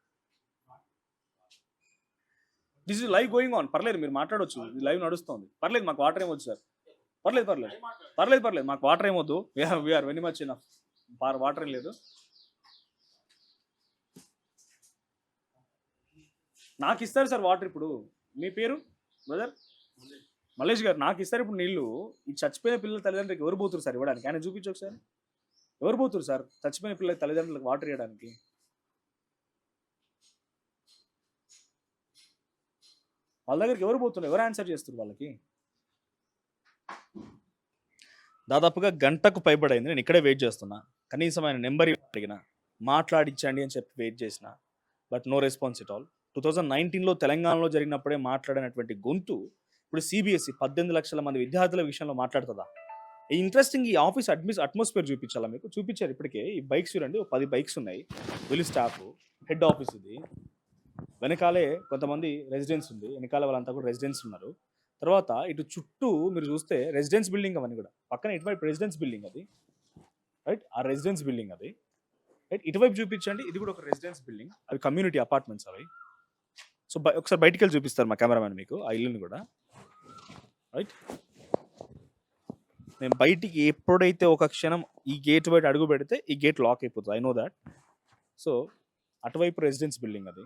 This is live going on. పర్లేదు, మీరు మాట్లాడవచ్చు, live నడుస్తుంది. పర్లేదు, మాకు వాటర్ ఏమొద్దు సార్. పర్లేదు మాకు వాటర్ ఏమొద్దు. We are very much enough. Water ఏం లేదు. నాకు ఇస్తారు సార్ వాటర్. ఇప్పుడు మీ పేరు బ్రదర్? మల్లేష్ గారు నాకు ఇస్తారు ఇప్పుడు నీళ్ళు, ఈ చచ్చిపోయిన పిల్లల తల్లిదండ్రులకు ఎవరు పోతున్నారు సార్ ఇవ్వడానికి? ఆయన చూపించు ఒకసారి, ఎవరు పోతున్నారు సార్ చచ్చిపోయిన పిల్లల తల్లిదండ్రులకు వాటర్ ఇవ్వడానికి? వాళ్ళ దగ్గరికి ఎవరు పోతున్నారు? ఎవరు ఆన్సర్ చేస్తున్నారు వాళ్ళకి? దాదాపుగా గంటకు పైబడైంది నేను ఇక్కడే వెయిట్ చేస్తున్నా. కనీసం ఆయన నెంబర్ అడిగిన, మాట్లాడించండి అని చెప్పి వెయిట్ చేసిన, but no response at all. 2019లో తెలంగాణలో జరిగినప్పుడే మాట్లాడినటువంటి గొంతు ఇప్పుడు సిబిఎస్ఈ 18 లక్షల మంది విద్యార్థుల విషయంలో మాట్లాడుతుందా? ఈ ఇంట్రెస్టింగ్ ఈ ఆఫీస్ అట్మాస్ఫియర్ చూపించాలా మీకు? చూపించారు ఇప్పటికే. ఈ బైక్స్ చూడండి, 10 బైక్స్ ఉన్నాయి. వీళ్ళు స్టాఫ్, హెడ్ ఆఫీస్ ఇది. వెనకాలే కొంతమంది రెసిడెన్స్ ఉంది, వెనకాల వాళ్ళంతా కూడా రెసిడెన్స్ ఉన్నారు. తర్వాత ఇటు చుట్టూ మీరు చూస్తే రెసిడెన్స్ బిల్డింగ్ అవన్నీ కూడా. పక్కన ఇటువైపు రెసిడెన్స్ బిల్డింగ్ అది, రైట్? ఆ రెసిడెన్స్ బిల్డింగ్ అది, రైట్? ఇటువైపు చూపించండి, ఇది కూడా ఒక రెసిడెన్స్ బిల్డింగ్. అవి కమ్యూనిటీ అపార్ట్మెంట్స్ అవి. సో ఒకసారి బయటికి వెళ్ళి చూపిస్తారు మా కెమెరామెన్ మీకు ఆ ఇల్లుని కూడా, రైట్? నేను బయటికి ఎప్పుడైతే ఒక క్షణం ఈ గేట్ బయట అడుగు పెడితే ఈ గేట్ లాక్ అయిపోతుంది, ఐ నో దాట్. సో అటువైపు రెసిడెన్స్ బిల్డింగ్ అది,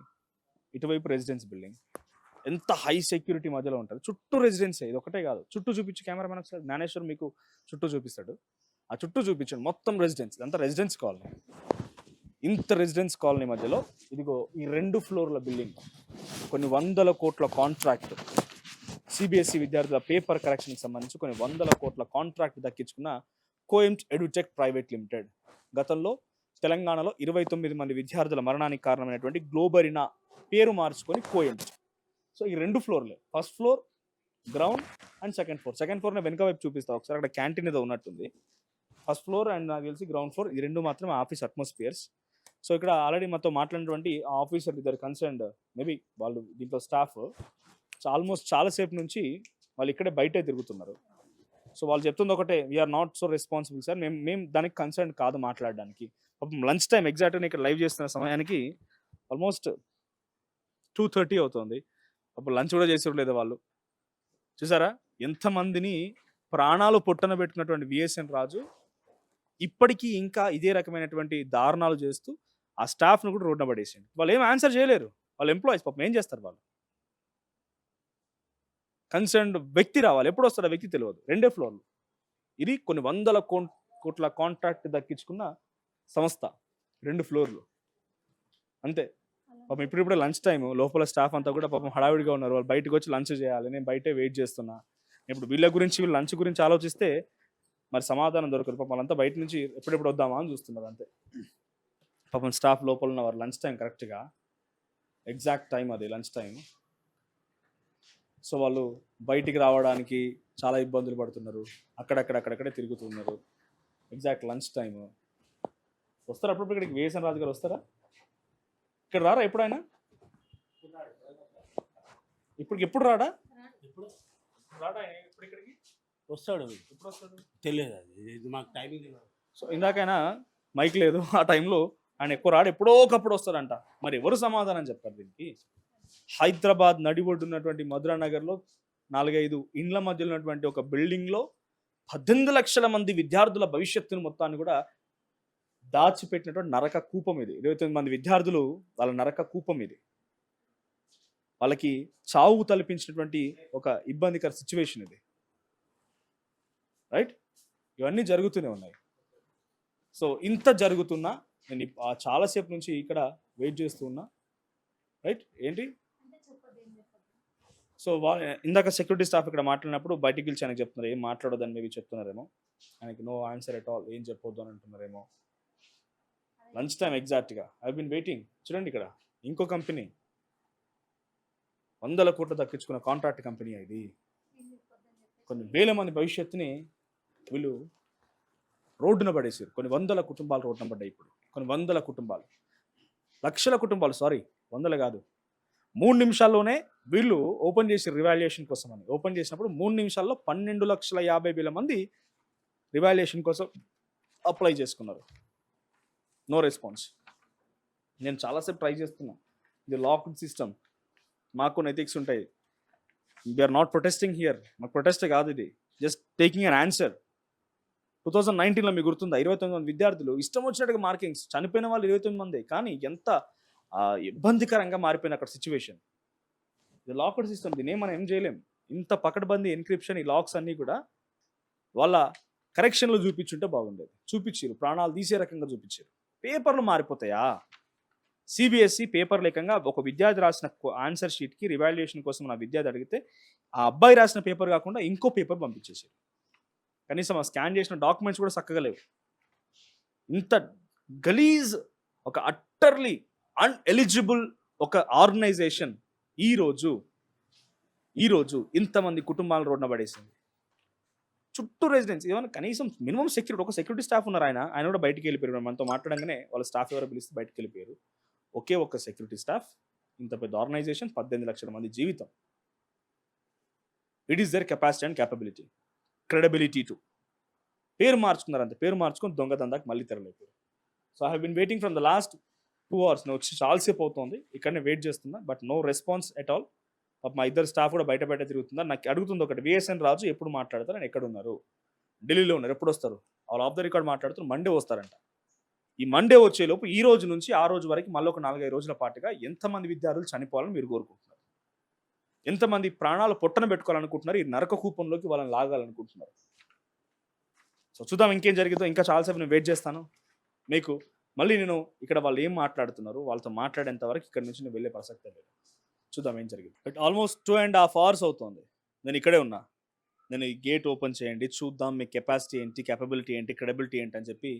ఇటువైపు రెసిడెన్స్ బిల్డింగ్. ఎంత హై సెక్యూరిటీ మధ్యలో ఉంటుంది. చుట్టూ రెసిడెన్స్, ఇది ఒకటే కాదు, చుట్టూ చూపించి కెమెరామెన్ ఒకసారి. జ్ఞానేశ్వర్ మీకు చుట్టూ చూపిస్తాడు, ఆ చుట్టూ చూపించండి. మొత్తం రెసిడెన్స్, అంతా రెసిడెన్స్ కాలనీ. ఇంత రెసిడెన్స్ కాలనీ మధ్యలో ఇదిగో ఈ 2 ఫ్లోర్ల బిల్డింగ్, కొన్ని 100 కోట్ల కాంట్రాక్ట్, సిబిఎస్ఈ విద్యార్థుల పేపర్ కరెక్షన్కి సంబంధించి కొన్ని 100 కోట్ల కాంట్రాక్ట్ దక్కించుకున్న కోఎంట్ ఎడ్యుటెక్ ప్రైవేట్ లిమిటెడ్. గతంలో తెలంగాణలో 29 మంది విద్యార్థుల మరణానికి కారణమైనటువంటి గ్లోబరినా పేరు మార్చుకొని కోఎంట్. సో ఈ 2 ఫ్లోర్లే, first floor ground and second floor. Second ఫ్లోర్ని వెనక వైపు చూపిస్తా ఒకసారి, అక్కడ క్యాంటీన్ ఏదో ఉన్నట్టుంది. ఫస్ట్ ఫ్లోర్ అండ్ నాకు తెలిసి గ్రౌండ్ ఫ్లోర్, ఈ 2 మాత్రమే ఆఫీస్ అట్మాస్ఫియర్స్. సో ఇక్కడ ఆల్రెడీ మాతో మాట్లాడినటువంటి ఆఫీసర్ ఇద్దరు కన్సర్న్డ్, మేబీ వాళ్ళు దీంట్లో స్టాఫ్, ఆల్మోస్ట్ చాలాసేపు నుంచి వాళ్ళు ఇక్కడే బయటే తిరుగుతున్నారు. సో వాళ్ళు చెప్తుంది ఒకటే, we are not so responsible sir, మేము దానికి కన్సర్న్ కాదు మాట్లాడడానికి. లంచ్ టైం ఎగ్జాక్ట్గా ఇక్కడ లైవ్ చేస్తున్న సమయానికి ఆల్మోస్ట్ 2:30 అవుతుంది. అప్పుడు లంచ్ కూడా చేసేవాళ్ళు వాళ్ళు. చూసారా ఎంతమందిని ప్రాణాలు పొట్టన పెట్టుకున్నటువంటి విఎస్ఎన్ రాజు ఇప్పటికీ ఇంకా ఇదే రకమైనటువంటి దారుణాలు చేస్తూ ఆ స్టాఫ్ను కూడా రోడ్డున పడేసింది. వాళ్ళు ఏం ఆన్సర్ చేయలేరు, వాళ్ళ ఎంప్లాయీస్ పాపం ఏం చేస్తారు వాళ్ళు? కన్సర్న్డ్ వ్యక్తి రావాలి, ఎప్పుడు వస్తాడు ఆ వ్యక్తి తెలియదు. 2 ఫ్లోర్లు, ఇది కొన్ని 100 కోట్ల కాంట్రాక్ట్ దక్కించుకున్న సంస్థ, 2 ఫ్లోర్లు అంతే. పాపం ఇప్పుడిప్పుడే లంచ్ టైం, లోపల స్టాఫ్ అంతా కూడా పాపం హడావిడిగా ఉన్నారు. వాళ్ళు బయటకు వచ్చి లంచ్ చేయాలి, నేను బయటే వెయిట్ చేస్తున్నా. ఇప్పుడు వీళ్ళ గురించి, వీళ్ళు లంచ్ గురించి ఆలోచిస్తే మరి సమాధానం దొరకదు. పాపం వాళ్ళంతా బయట నుంచి ఎప్పుడెప్పుడు వద్దామా అని చూస్తున్నారు అంతే. పాపం స్టాఫ్ లోపల ఉన్నవారు లంచ్ టైం కరెక్ట్గా ఎగ్జాక్ట్ టైం అది లంచ్ టైం. సో వాళ్ళు బయటికి రావడానికి చాలా ఇబ్బందులు పడుతున్నారు, అక్కడక్కడే తిరుగుతున్నారు. ఎగ్జాక్ట్ లంచ్ టైం వస్తారు. అప్పుడప్పుడు ఇక్కడికి విఎస్ఎన్ రాజు గారు వస్తారా? ఇక్కడ రారా ఎప్పుడైనా? ఎప్పుడు రాడా? రాడా ఇప్పుడు ఇక్కడికి? వస్తాడు, ఎప్పుడు వస్తాడు తెలియదు, అది మాకు టైమింగ్. సో ఇందాకైనా మైక్ లేదు, ఆ టైంలో ఆయన ఎక్కువ రాడు, ఎప్పుడో ఒకప్పుడు వస్తాడంట. మరి ఎవరు సమాధానం చెప్తారు దీనికి? హైదరాబాద్ నడిబొడ్డున్నటువంటి మధురా నగర్లో 4-5 ఇండ్ల మధ్యలో ఉన్నటువంటి ఒక బిల్డింగ్లో 18 లక్షల మంది విద్యార్థుల భవిష్యత్తును మొత్తాన్ని కూడా దాచిపెట్టినటువంటి నరక కూపం ఇది. 29 మంది విద్యార్థులు వాళ్ళ నరక కూపం ఇది. వాళ్ళకి చావు తలపించినటువంటి ఒక ఇబ్బందికర సిచ్యువేషన్ ఇది, రైట్? ఇవన్నీ జరుగుతూనే ఉన్నాయి. సో ఇంత జరుగుతున్నా నేను చాలాసేపు నుంచి ఇక్కడ వెయిట్ చేస్తూ ఉన్నా, రైట్? ఏంటి? సో ఇందాక సెక్యూరిటీ స్టాఫ్ ఇక్కడ మాట్లాడినప్పుడు బయటికి పిలిచి ఆయనకి చెప్తున్నారు, ఏం మాట్లాడొద్దని మేబీ చెప్తున్నారేమో. ఆయనకి నో ఆన్సర్ ఎట్ ఆల్, ఏం చెప్పొద్దు అని అంటున్నారేమో. లంచ్ టైం ఎగ్జాక్ట్గా ఐ బీన్ వెయిటింగ్. చూడండి ఇక్కడ ఇంకో కంపెనీ, 100 కోట్లు దక్కించుకున్న కాంట్రాక్ట్ కంపెనీ ఇది. కొన్ని వేల మంది భవిష్యత్తుని వీళ్ళు రోడ్డున పడేసారు. కొన్ని 100 కుటుంబాలు రోడ్డున పడ్డాయి. ఇప్పుడు కొన్ని 100 కుటుంబాలు, లక్షల కుటుంబాలు, సారీ 100 కాదు. 3 నిమిషాల్లోనే వీళ్ళు ఓపెన్ చేసి రివాల్యుయేషన్ కోసం అని ఓపెన్ చేసినప్పుడు 3 నిమిషాల్లో 12,50,000 మంది రివాల్యుయేషన్ కోసం అప్లై చేసుకున్నారు. No response. నేను చాలాసేపు ట్రై చేస్తున్నా, ఇది లాక్డ్ సిస్టమ్, మాకు ఎథిక్స్ ఉంటాయి. వీఆర్ నాట్ ప్రొటెస్టింగ్ హియర్, మాకు ప్రొటెస్ట్ కాదు ఇది, జస్ట్ టేకింగ్ అన్ ఆన్సర్. 2019లో మీకు గుర్తుందా, 29 మంది విద్యార్థులు ఇష్టం వచ్చినట్టుగా మార్కింగ్స్, చనిపోయిన వాళ్ళు 29 మంది. కానీ ఎంత ఇబ్బందికరంగా మారిపోయిన అక్కడ సిచ్యువేషన్. ఇది లాక్డ్ సిస్టమ్, దీన్ని మనం ఏం చేయలేం. ఇంత పకడ్బందీ ఎన్క్రిప్షన్ ఈ లాక్స్ అన్నీ కూడా వాళ్ళ కరెక్షన్లో చూపించుంటే బాగుండేది. చూపించారు, ప్రాణాలు తీసే రకంగా చూపించారు. పేపర్లు మారిపోతాయా? సిబిఎస్ఈ పేపర్ లేకంగా ఒక విద్యార్థి రాసిన ఆన్సర్ షీట్కి రివాల్యుయేషన్ కోసం నా విద్యార్థి అడిగితే ఆ అబ్బాయి రాసిన పేపర్ కాకుండా ఇంకో పేపర్ పంపించేసారు. కనీసం ఆ స్కాన్ చేసిన డాక్యుమెంట్స్ కూడా చక్కగా లేవు. ఇంత గలీజ్, ఒక అట్టర్లీ అన్ఎలిజిబుల్ ఒక ఆర్గనైజేషన్ ఈరోజు ఇంతమంది కుటుంబాలను రోడ్న పడేసింది. చుట్టూ రెసిడెన్స్, ఏమైనా కనీసం మినిమం సెక్యూరిటీ, ఒక సెక్యూరిటీ స్టాఫ్ ఉన్నారు, ఆయన కూడా బయటికి వెళ్ళిపోయారు. మనతో మాట్లాడంగానే వాళ్ళ స్టాఫ్ ఎవరో పిలిస్తే బయటికి వెళ్ళిపోయారు. ఒకే ఒక్క సెక్యూరిటీ స్టాఫ్, ఇంత పెద్ద ఆర్గనైజేషన్, 18 లక్షల మంది జీవితం. It is their capacity and capability, credibility too. పేరు మార్చుకున్నారు అంతే, పేరు మార్చుకొని దొంగదందాకి మళ్ళీ తెరలేపారు. So I have been waiting from the last 2 hours. నేను వచ్చి చాలాసేపు అవుతుంది, ఇక్కడనే వెయిట్ చేస్తున్నా, but no response at all. మా ఇద్దరు స్టాఫ్ కూడా బయట తిరుగుతున్నారు. నాకు అడుగుతుంది ఒకటి, విఎస్ఎన్ రాజు ఎప్పుడు మాట్లాడతారు, నేను ఎక్కడ ఉన్నారు, ఢిల్లీలో ఉన్నారు, ఎప్పుడు వస్తారు? వాళ్ళు ఆఫ్ ద రికార్డ్ మాట్లాడుతున్నారు, మండే వస్తారంట. ఈ మండే వచ్చేలోపు ఈ రోజు నుంచి ఆ రోజు వరకు మళ్ళీ ఒక 4-5 రోజుల పాటుగా ఎంతమంది విద్యార్థులు చనిపోవాలని మీరు కోరుకుంటున్నారు? ఎంతమంది ప్రాణాలు పొట్టన పెట్టుకోవాలనుకుంటున్నారు? ఈ నరక కూపంలోకి వాళ్ళని లాగాలనుకుంటున్నారు? సో చూద్దాం ఇంకేం జరిగిందో. ఇంకా చాలాసేపు నేను వెయిట్ చేస్తాను. మీకు మళ్ళీ నేను ఇక్కడ వాళ్ళు ఏం మాట్లాడుతున్నారు వాళ్ళతో మాట్లాడేంత వరకు ఇక్కడ నుంచి నేను వెళ్ళే ప్రసక్తే లేదు. చూద్దాం ఏం జరిగింది. బట్ ఆల్మోస్ట్ 2.5 hours అవుతుంది నేను ఇక్కడే ఉన్నా. నేను ఈ గేట్ ఓపెన్ చేయండి, చూద్దాం మీ కెపాసిటీ ఏంటి, క్యాపబిలిటీ ఏంటి, క్రెడిబిలిటీ ఏంటి అని చెప్పి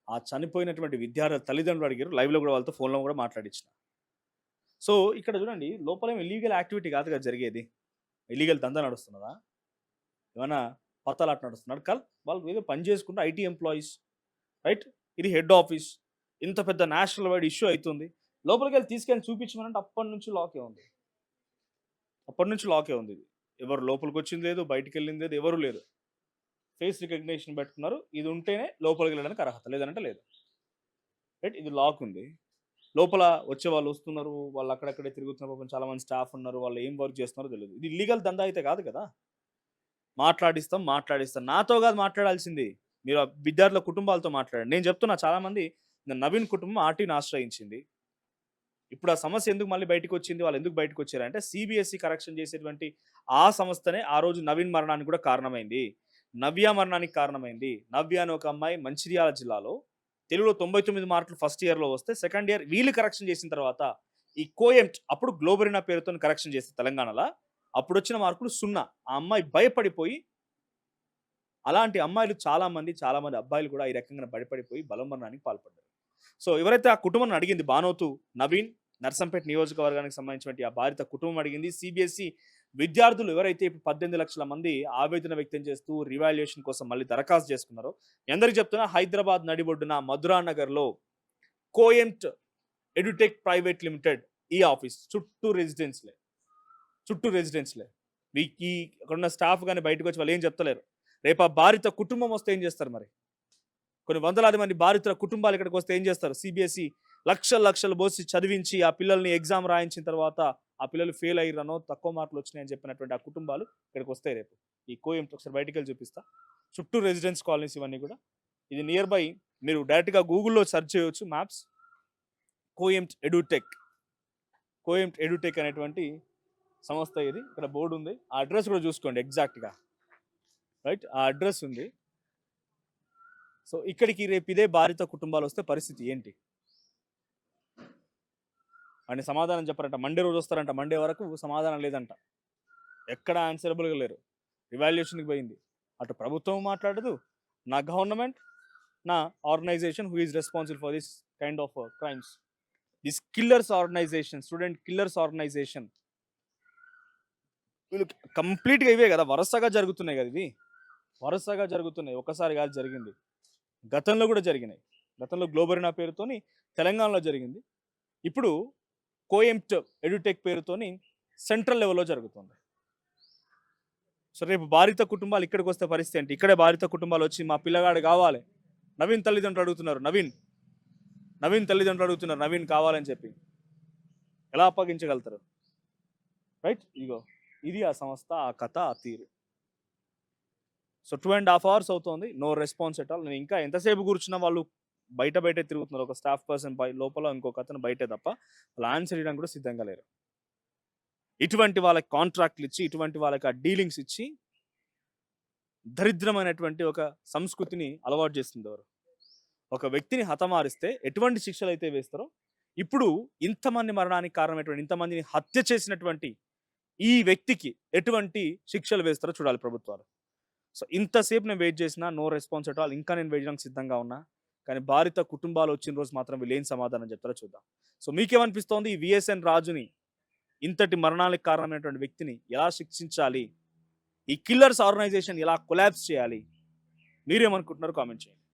ఆ చనిపోయినటువంటి విద్యార్థుల తల్లిదండ్రులు అడిగారు. లైవ్లో కూడా వాళ్ళతో ఫోన్లో కూడా మాట్లాడించిన. సో ఇక్కడ చూడండి, లోపల ఇల్లీగల్ యాక్టివిటీ కాదు కదా జరిగేది, ఇల్లీగల్ దందా నడుస్తున్నదా, ఏమైనా పత్తాలాట నడుస్తున్నాడు? వాళ్ళు ఏదో పని చేసుకుంటే ఐటీ ఎంప్లాయీస్, రైట్? ఇది హెడ్ ఆఫీస్, ఇంత పెద్ద నేషనల్ వైడ్ ఇష్యూ అవుతుంది, లోపలికి వెళ్ళి తీసుకెళ్ళి చూపించమనంటే అప్పటి నుంచి లాకే ఉంది. ఇది ఎవరు లోపలికి వచ్చింది లేదు, బయటికి వెళ్ళింది లేదు, ఎవరు లేరు. ఫేస్ రికగ్నిషన్ పెట్టుకున్నారు, ఇది ఉంటేనే లోపలికి వెళ్ళడానికి అర్హత, లేదంటే లేదు, రైట్? ఇది లాక్ ఉంది. లోపల వచ్చే వాళ్ళు వస్తున్నారు, వాళ్ళు అక్కడక్కడే తిరుగుతున్నారు, చాలా మంది స్టాఫ్ ఉన్నారు, వాళ్ళు ఏం వర్క్ చేస్తున్నారో తెలియదు. ఇది ఇల్లీగల్ దందా అయితే కాదు కదా. మాట్లాడిస్తాం. నాతో కాదు మాట్లాడాల్సింది, మీరు ఆ విద్యార్థుల కుటుంబాలతో మాట్లాడండి. నేను చెప్తున్నా, చాలామంది నవీన్ కుటుంబం ఆర్టీని ఆశ్రయించింది. ఇప్పుడు ఆ సమస్య ఎందుకు మళ్ళీ బయటకు వచ్చింది, వాళ్ళు ఎందుకు బయటకు వచ్చారంటే సిబిఎస్ఈ కరెక్షన్ చేసేటువంటి ఆ సంస్థనే ఆ రోజు నవీన్ మరణానికి కూడా కారణమైంది, నవ్య మరణానికి కారణమైంది. నవ్య అని ఒక అమ్మాయి మంచిర్యాల జిల్లాలో తెలుగులో 99 మార్కులు ఫస్ట్ ఇయర్లో వస్తే సెకండ్ ఇయర్ వీళ్ళు కరెక్షన్ చేసిన తర్వాత ఈ కోఎంట్, అప్పుడు గ్లోబరినా పేరుతో కరెక్షన్ చేస్తే తెలంగాణలో, అప్పుడు వచ్చిన మార్కులు 0. ఆ అమ్మాయి భయపడిపోయి, అలాంటి అమ్మాయిలు చాలామంది అబ్బాయిలు కూడా ఈ రకంగా భయపడిపోయి బలమరణానికి పాల్పడ్డారు. సో ఎవరైతే ఆ కుటుంబం అడిగింది, బానోతు నవీన్, నర్సంపేట నియోజకవర్గానికి సంబంధించినటువంటి ఆ బాధిత కుటుంబం అడిగింది. సిబిఎస్ఈ విద్యార్థులు ఎవరైతే ఇప్పుడు 18 లక్షల మంది ఆవేదన వ్యక్తం చేస్తూ రివాల్యుయేషన్ కోసం మళ్ళీ దరఖాస్తు చేసుకున్నారో, ఎందరికి చెప్తున్నా, హైదరాబాద్ నడిబొడ్డున మధురా నగర్లో కోఎంట్ ఎడ్యుటెక్ ప్రైవేట్ లిమిటెడ్ ఈ ఆఫీస్ చుట్టూ రెసిడెన్స్లే. మీకు అక్కడున్న స్టాఫ్ కానీ బయటకు వచ్చి వాళ్ళు ఏం చెప్తలేరు. రేపు ఆ బాధిత కుటుంబం వస్తే ఏం చేస్తారు? మరి కొన్ని వందలాది మంది బాధితుల కుటుంబాలు ఇక్కడికి వస్తే ఏం చేస్తారు? సిబిఎస్ఈ లక్షలు పోసి చదివించి ఆ పిల్లల్ని ఎగ్జామ్ రాయించిన తర్వాత ఆ పిల్లలు ఫెయిల్ అయ్యారనో, తక్కువ మార్కులు వచ్చినాయని చెప్పినటువంటి ఆ కుటుంబాలు ఇక్కడికి వస్తాయి రేపు. ఈ కోఎంట్ ఒకసారి బయటికి వెళ్ళి చూపిస్తా. చుట్టూ రెసిడెన్స్ కాలనీస్ ఇవన్నీ కూడా. ఇది నియర్ బై, మీరు డైరెక్ట్గా గూగుల్లో సెర్చ్ చేయవచ్చు, మ్యాప్స్. కోఎంట్ ఎడ్యుటెక్ అనేటువంటి సంస్థ ఇది. ఇక్కడ బోర్డు ఉంది, ఆ అడ్రస్ కూడా చూసుకోండి ఎగ్జాక్ట్గా, రైట్? ఆ అడ్రస్ ఉంది. సో ఇక్కడికి రేపు ఇదే బాధిత కుటుంబాలు వస్తే పరిస్థితి ఏంటి అని సమాధానం చెప్పారంట. మండే రోజు వస్తారంట, మండే వరకు సమాధానం లేదంట, ఎక్కడ ఆన్సరబుల్గా లేరు. రివాల్యుయేషన్కి పోయింది, అటు ప్రభుత్వం మాట్లాడదు, నా గవర్నమెంట్, నా organization who is responsible for this kind of crimes, this killers organization, student killers organization. వీళ్ళు కంప్లీట్గా ఇవే కదా, వరుసగా జరుగుతున్నాయి కదా, ఇవి వరుసగా జరుగుతున్నాయి, ఒకసారి కాదు జరిగింది, గతంలో కూడా జరిగినాయి. గతంలో గ్లోబరినా పేరుతోని తెలంగాణలో జరిగింది, ఇప్పుడు కోఎంట్ ఎడ్యుటెక్ పేరుతోని సెంట్రల్ లెవెల్లో జరుగుతుంది. సో రేపు బాధిత కుటుంబాలు ఇక్కడికి వస్తే పరిస్థితి ఏంటి? ఇక్కడే బాధిత కుటుంబాలు వచ్చి మా పిల్లగాడు కావాలి, నవీన్ తల్లిదండ్రులు అడుగుతున్నారు, నవీన్ కావాలని చెప్పి ఎలా అప్పగించగలుగుతారు? రైట్? ఇగో ఇది ఆ సంస్థ, ఆ కథ, ఆ తీరు. సో 2.5 hours అవుతుంది, నో రెస్పాన్స్ ఎట్ ఆల్. నేను ఇంకా ఎంతసేపు కూర్చున్నా వాళ్ళు బయటే తిరుగుతున్నారు. ఒక స్టాఫ్ పర్సన్ లోపల, ఇంకొక అతను బయటే తప్ప వాళ్ళు ఆన్సర్ చేయడానికి కూడా సిద్ధంగా లేరు. ఇటువంటి వాళ్ళకి కాంట్రాక్ట్లు ఇచ్చి, ఇటువంటి వాళ్ళకి ఆ డీలింగ్స్ ఇచ్చి దరిద్రమైనటువంటి ఒక సంస్కృతిని అలవాటు చేస్తుంది ఎవరు? ఒక వ్యక్తిని హతమారిస్తే ఎటువంటి శిక్షలు అయితే వేస్తారో, ఇప్పుడు ఇంతమంది మరణానికి కారణమైనటువంటి, ఇంతమందిని హత్య చేసినటువంటి ఈ వ్యక్తికి ఎటువంటి శిక్షలు వేస్తారో చూడాలి ప్రభుత్వాలు. సో ఇంతసేపు నేను వెయిట్ చేసినా నో రెస్పాన్స్ అట్ ఆల్. ఇంకా నేను వెయిట్ చేయడానికి సిద్ధంగా ఉన్నా. కానీ బాధిత కుటుంబాలు వచ్చిన రోజు మాత్రం వీళ్ళు ఏం సమాధానం చెప్తారో చూద్దాం. సో మీకేమనిపిస్తోంది? ఈ విఎస్ఎన్ రాజుని, ఇంతటి మరణాలకు కారణమైనటువంటి వ్యక్తిని ఎలా శిక్షించాలి? ఈ కిల్లర్స్ ఆర్గనైజేషన్ ఎలా కొలాప్స్ చేయాలి? మీరేమనుకుంటున్నారో కామెంట్ చేయండి.